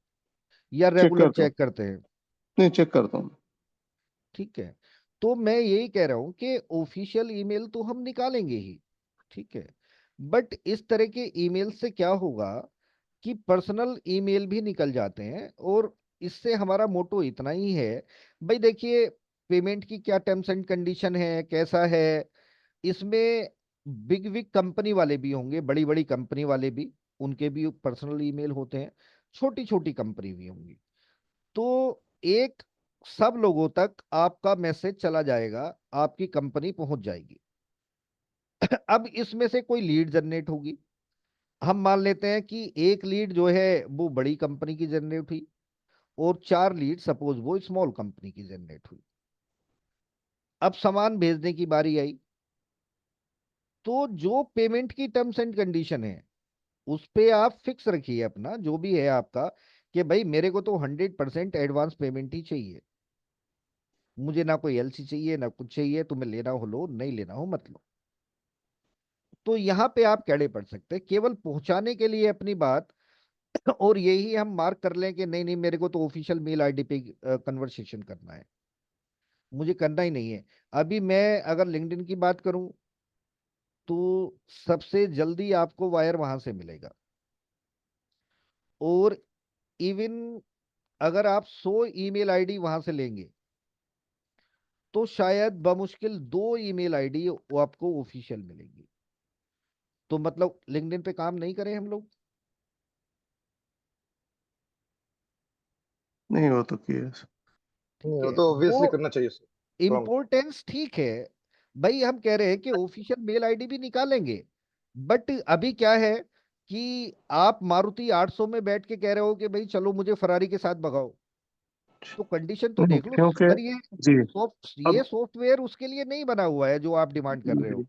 या चेक रेगुलर करता हूँ। चेक करते हैं? नहीं, चेक करता हूँ। ठीक है, तो मैं यही कह रहा हूं कि ऑफिशियल ईमेल तो हम निकालेंगे ही, ठीक है, बट इस तरह के ईमेल से क्या होगा कि पर्सनल ईमेल भी निकल जाते हैं। और इससे हमारा मोटो इतना ही है, भाई देखिए पेमेंट की क्या टर्म्स एंड कंडीशन है, कैसा है इसमें। बिग बिग कंपनी वाले भी होंगे, बड़ी बड़ी कंपनी वाले भी, उनके भी पर्सनल ईमेल होते हैं, छोटी छोटी कंपनी भी होंगी। तो एक सब लोगों तक आपका मैसेज चला जाएगा, आपकी कंपनी पहुंच जाएगी। अब इसमें से कोई लीड जनरेट होगी, हम मान लेते हैं कि एक लीड जो है वो बड़ी कंपनी की जनरेट हुई और 4 लीड सपोज वो स्मॉल कंपनी की जनरेट हुई। अब सामान भेजने की बारी आई, तो जो पेमेंट की टर्म्स एंड कंडीशन है उस पे आप फिक्स रखिए अपना जो भी है आपका, कि भाई मेरे को तो 100% एडवांस पेमेंट ही चाहिए, मुझे ना कोई एलसी चाहिए ना कुछ चाहिए, तुम्हें लेना हो लो, नहीं लेना हो मत लो। तो यहाँ पे आप कैडे पड़ सकते हैं केवल पहुंचाने के लिए अपनी बात और यही हम मार्क कर लें कि नहीं नहीं मेरे को तो ऑफिशियल मेल आईडी पे कन्वर्सेशन करना है, मुझे करना ही नहीं है। अभी मैं अगर लिंक्डइन की बात करूं तो सबसे जल्दी आपको वायर वहां से मिलेगा। और इवन अगर आप 100 ईमेल आईडी वहां से लेंगे तो शायद बमुश्किल 2 ईमेल आईडी वो आपको ऑफिशियल मिलेंगी। तो मतलब लिंक्डइन पे काम नहीं करें हम लोग? नहीं, वो तो किया सर। ठीक वो है, तो ऑब्वियसली वो करना चाहिए सर। रॉन्ग। इम्पोर्टेंस ठीक है। भाई हम कह रहे हैं कि ऑफिशियल मेल आईडी भी निकालेंगे, बट अभी क्या है कि आप मारुति 800 में बैठ के कह रहे हो कि भाई चलो मुझे फरारी के साथ भगाओ, तो कंडीशन तो नहीं, देख लो क्योंकि सर। जी, ये अब सॉफ्टवेयर उसके लिए नहीं बना हुआ है जो आप डिमांड कर रहे जी, हो।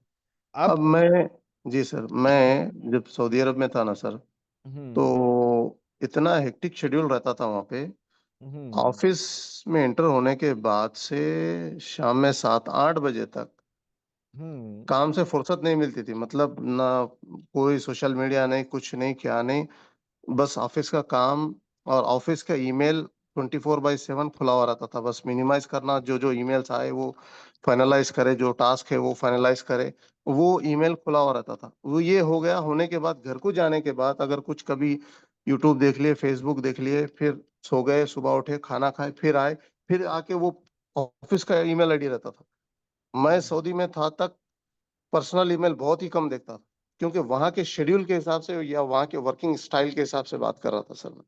अब अब मैं, जी सर, मैं जब सऊदी अरब में था ना सर, हम्म तो इतना हेक्टिक शेड्यूल रहता था वहाँ पे। हम्म ऑफिस में एंटर होने के बाद से शाम में 7-8 बजे तक हम्म काम से फुर्सत नहीं मिलती थी। मतलब ना कोई सोशल मीडिया, नहीं कुछ, नहीं क्या नहीं, बस ऑफिस का काम और ऑफिस का ईमेल 24/7 खुला हुआ रहता था। बस मिनिमाइज करना, जो जो ईमेल्स आए वो फाइनलाइज करे, जो टास्क है वो फाइनलाइज करे, वो ईमेल खुला हुआ रहता था। वो ये हो गया, होने के बाद घर को जाने के बाद अगर कुछ कभी यूट्यूब देख लिए, फेसबुक देख लिए, फिर सो गए, सुबह उठे, खाना खाए, फिर आए, फिर आके वो ऑफिस का ईमेल आईडी रहता था। मैं सऊदी में था तक पर्सनल ईमेल बहुत ही कम देखता था, क्योंकि वहां के शेड्यूल के हिसाब से या वहां के वर्किंग स्टाइल के हिसाब से बात कर रहा था सर मैं।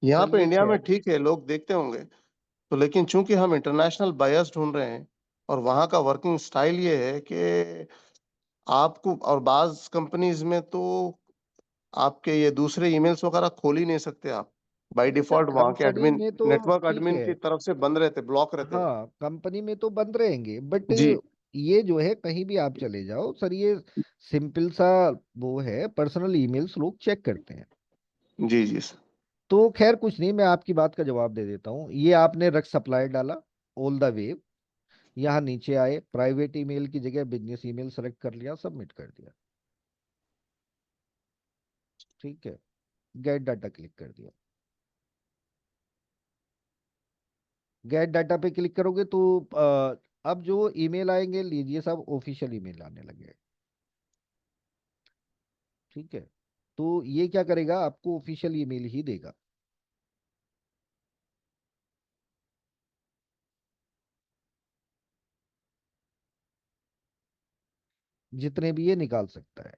यहाँ पे चलिए इंडिया में खैर। ठीक है, लोग देखते होंगे, तो लेकिन चूंकि हम इंटरनेशनल बायर्स ढूंढ रहे हैं और वहाँ का वर्किंग स्टाइल ये है कि आपको, और बाज कंपनीज में तो आपके ये दूसरे ईमेल्स वगैरह खोल ही नहीं सकते आप। बाय सर डिफॉल्ट वहाँ के कंपनी एडमिन, में तो नेटवर्क ठीक एडमिन है, की तरफ से बंद रहते, ब्लॉक रहते हो। हाँ कंपनी में तो बंद रहेंगे, बट जी ये जो है कहीं भी आप चले जाओ सर, ये सिंपल सा वो है, पर्सनल ईमेल्स लोग चेक करते हैं। जी जी सर। तो खैर कुछ नहीं, मैं आपकी बात का जवाब दे देता हूँ। ये आपने रख सप्लायर डाला, ऑल द वे, यहाँ नीचे आए, प्राइवेट ईमेल की जगह बिजनेस ईमेल सेलेक्ट कर लिया, सबमिट कर दिया। ठीक है, गेट डाटा क्लिक कर दिया। गेट डाटा पे क्लिक करोगे तो अब जो ईमेल आएंगे, लीजिए सब ऑफिशियल ईमेल आने लगे। ठीक है, तो ये क्या करेगा, आपको ऑफिशियल ईमेल ही देगा। जितने भी ये निकाल सकता है।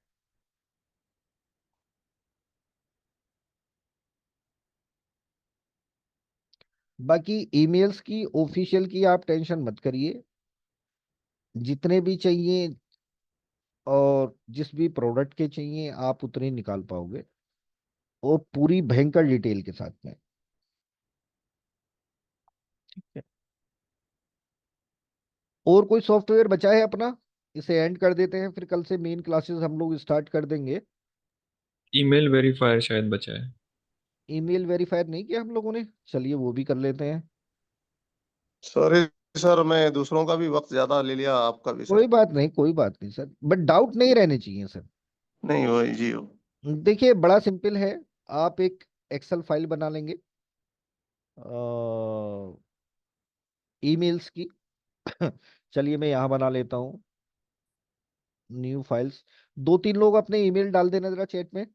बाकी ईमेल्स की ऑफिशियल की आप टेंशन मत करिए, जितने भी चाहिए और जिस भी प्रोडक्ट के चाहिए आप उतने निकाल पाओगे, और पूरी भयंकर डिटेल के साथ में। ठीक है, और कोई सॉफ्टवेयर बचा है अपना? इसे एंड कर देते हैं, फिर कल से मेन क्लासेस हम लोग स्टार्ट कर देंगे। ईमेल वेरीफायर शायद बचा है। ईमेल वेरीफायर नहीं किया हम लोगों ने, चलिए वो भी कर लेते हैं। सॉरी सर, मैं दूसरों का भी वक्त ज्यादा ले लिया, आपका भी कोई सर। बात नहीं, कोई बात नहीं सर, बट डाउट नहीं रहने चाहिए सर। नहीं, वही जी हो। देखिए बड़ा सिंपल है, आप एक एक्सेल फाइल बना लेंगे ईमेल्स की। चलिए मैं यहाँ बना लेता हूँ, न्यू फाइल्स। दो तीन लोग अपने ईमेल डाल देना जरा चैट में।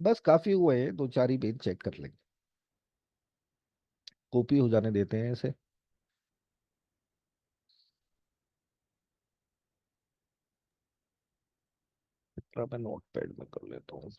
बस काफी हुए हैं, दो चार ही पेज चेक कर लेंगे, कॉपी हो जाने देते हैं इसे। इतना मैं नोट पैड में कर लेता हूँ।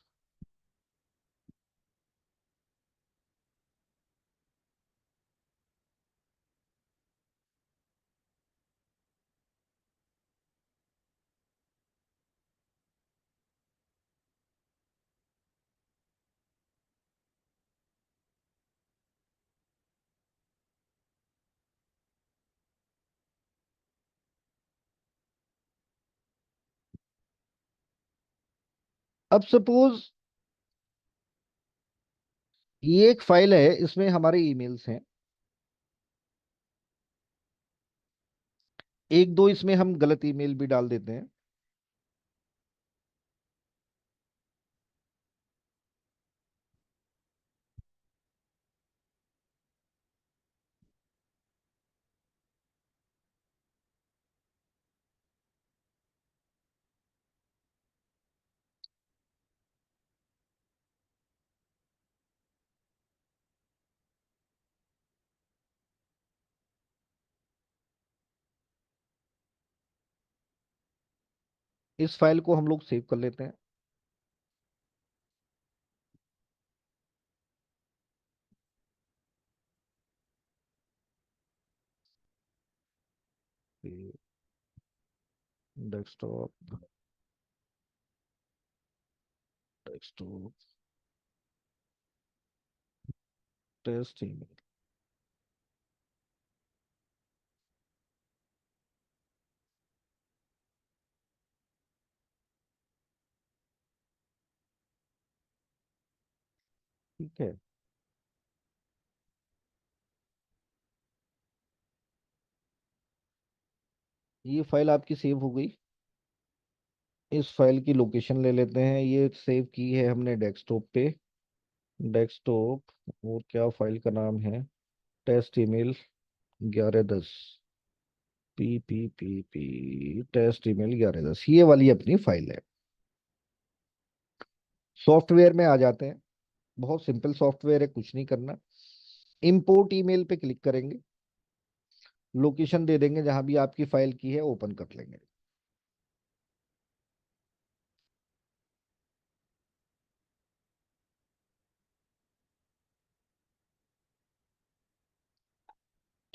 अब सपोज ये एक फाइल है, इसमें हमारे ईमेल्स हैं, एक दो इसमें हम गलत ईमेल भी डाल देते हैं। इस फाइल को हम लोग सेव कर लेते हैं। Desktop, desktop, test email. ठीक है, ये फाइल आपकी सेव हो गई। इस फाइल की लोकेशन ले लेते हैं, ये सेव की है हमने डेस्कटॉप पे। डेस्कटॉप, और क्या फाइल का नाम है, test email 1110, P test email 1110, ये वाली अपनी फाइल है। सॉफ्टवेयर में आ जाते हैं, बहुत सिंपल सॉफ्टवेयर है, कुछ नहीं करना। इंपोर्ट ईमेल पे क्लिक करेंगे, लोकेशन दे देंगे जहां भी आपकी फाइल की है, ओपन कर लेंगे।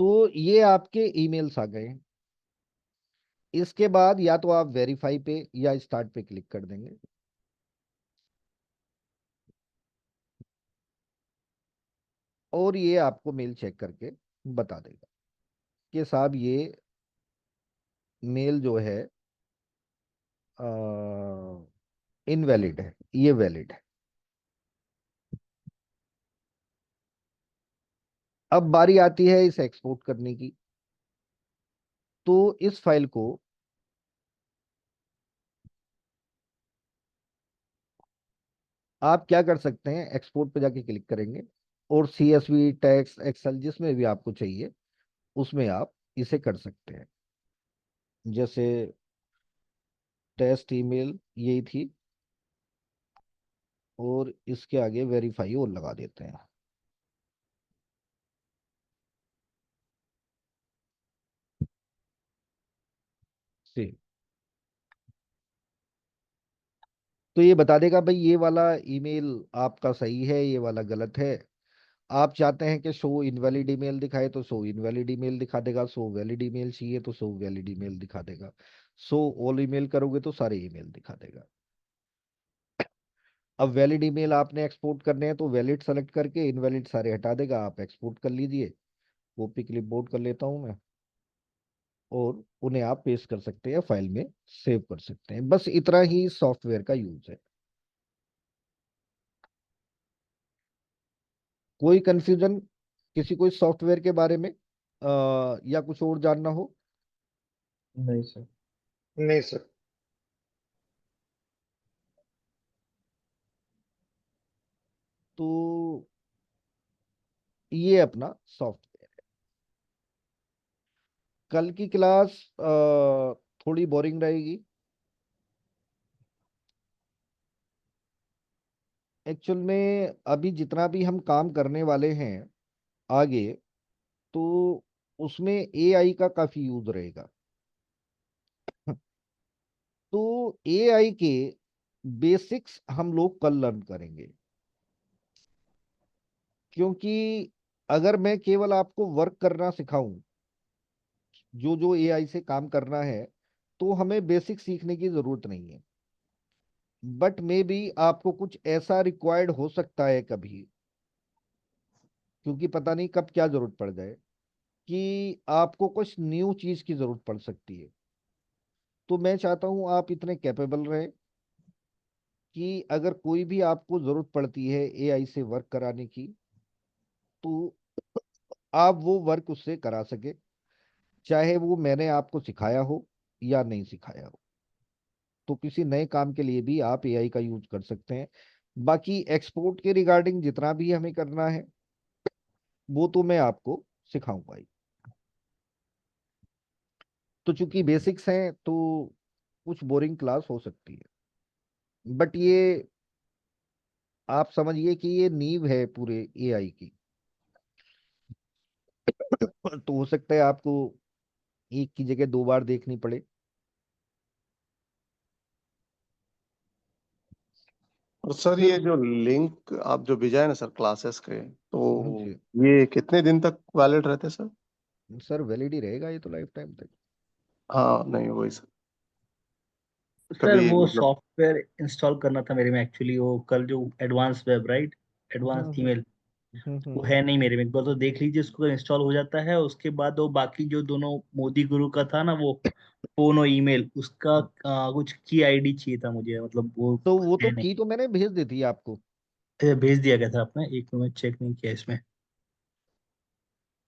तो ये आपके ईमेल्स आ गए। इसके बाद या तो आप वेरीफाई पे या स्टार्ट पे क्लिक कर देंगे। और ये आपको मेल चेक करके बता देगा कि साहब ये मेल जो है इनवैलिड है, ये वैलिड है। अब बारी आती है इसे एक्सपोर्ट करने की। तो इस फाइल को आप क्या कर सकते हैं, एक्सपोर्ट पे जाके क्लिक करेंगे और CSV, टेक्स्ट, एक्सेल जिसमें भी आपको चाहिए उसमें आप इसे कर सकते हैं। जैसे टेस्ट ईमेल यही थी और इसके आगे वेरीफाई और लगा देते हैं। सी तो ये बता देगा भाई ये वाला ईमेल आपका सही है, ये वाला गलत है। आप चाहते हैं कि शो इनवैलिड ईमेल दिखाए तो शो इनवैलिड ईमेल दिखा देगा, शो वैलिड ईमेल चाहिए तो शो वैलिड ईमेल दिखा देगा, शो ऑल ईमेल करोगे तो सारे ईमेल दिखा देगा। अब वैलिड ईमेल आपने एक्सपोर्ट करने हैं तो वैलिड सेलेक्ट करके इनवैलिड सारे हटा देगा। आप एक्सपोर्ट कर लीजिए, कॉपी क्लिपबोर्ड कर लेता हूं मैं, और उन्हें आप पेस्ट कर सकते हैं, फाइल में सेव कर सकते हैं। बस इतना ही सॉफ्टवेयर का यूज है। कोई कंफ्यूजन किसी कोई सॉफ्टवेयर के बारे में या कुछ और जानना हो? नहीं सर। नहीं सर। तो ये अपना सॉफ्टवेयर। कल की क्लास थोड़ी बोरिंग रहेगी। एक्चुअल में अभी जितना भी हम काम करने वाले हैं आगे, तो उसमें AI का काफी यूज रहेगा। तो AI के बेसिक्स हम लोग कल लर्न करेंगे। क्योंकि अगर मैं केवल आपको वर्क करना सिखाऊं, जो जो AI से काम करना है, तो हमें बेसिक सीखने की जरूरत नहीं है। बट मे बी आपको कुछ ऐसा रिक्वायर्ड हो सकता है कभी, क्योंकि पता नहीं कब क्या जरूरत पड़ जाए, कि आपको कुछ न्यू चीज की जरूरत पड़ सकती है। तो मैं चाहता हूं आप इतने कैपेबल रहे कि अगर कोई भी आपको जरूरत पड़ती है AI से वर्क कराने की, तो आप वो वर्क उससे करा सके, चाहे वो मैंने आपको सिखाया हो या नहीं सिखाया हो। तो किसी नए काम के लिए भी आप AI का यूज कर सकते हैं। बाकी एक्सपोर्ट के रिगार्डिंग जितना भी हमें करना है वो तो मैं आपको सिखाऊंगा ही। तो चूंकि बेसिक्स हैं तो कुछ बोरिंग क्लास हो सकती है, बट ये आप समझिए कि ये नींव है पूरे AI की। तो हो सकता है आपको एक की जगह 2 बार देखनी पड़े। और सर ये जो लिंक आप जो भेजा है ना सर क्लासेस के, तो जी ये कितने दिन तक वैलिड रहते हैं सर? सर, वैलिड ही रहेगा ये तो लाइफ टाइम तक। हाँ नहीं वही सर, सर कभी वो मतलब। सॉफ्टवेयर इंस्टॉल करना था मेरे में एक्चुअली, वो कल जो एडवांस वेब राइट, एडवांस हम्म ईमेल, वो हम्म। है नहीं मेरे में। एक बार तो देख लीजिए उसको, इंस्टॉल हो जाता है उसके बाद वो बाकी जो दोनों मोदी गुरु का था ना, वो फोन और ईमेल, उसका कुछ की आईडी चाहिए था मुझे, मतलब वो तो वो तो है नहीं। की तो मैंने भेज दी थी आपको। भेज दिया गया था आपने, एक मिनट चेक नहीं किया इसमें,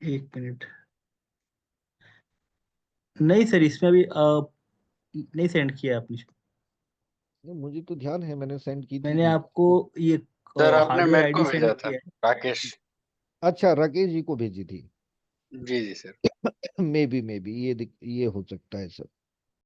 एक मिनट। नहीं सर इसमें अभी नहीं सेंड किया आपने। नहीं, मुझे तो ध्यान है मैंने सेंड की थी मैंने भी। आपको ये सर आपने हार्डवेयर मेरे आईडी को सेंड भेजा था, किया है। राकेश। अच्छा, राकेश जी को भेजी थी। जी जी सर। मे बी ये हो सकता है सर।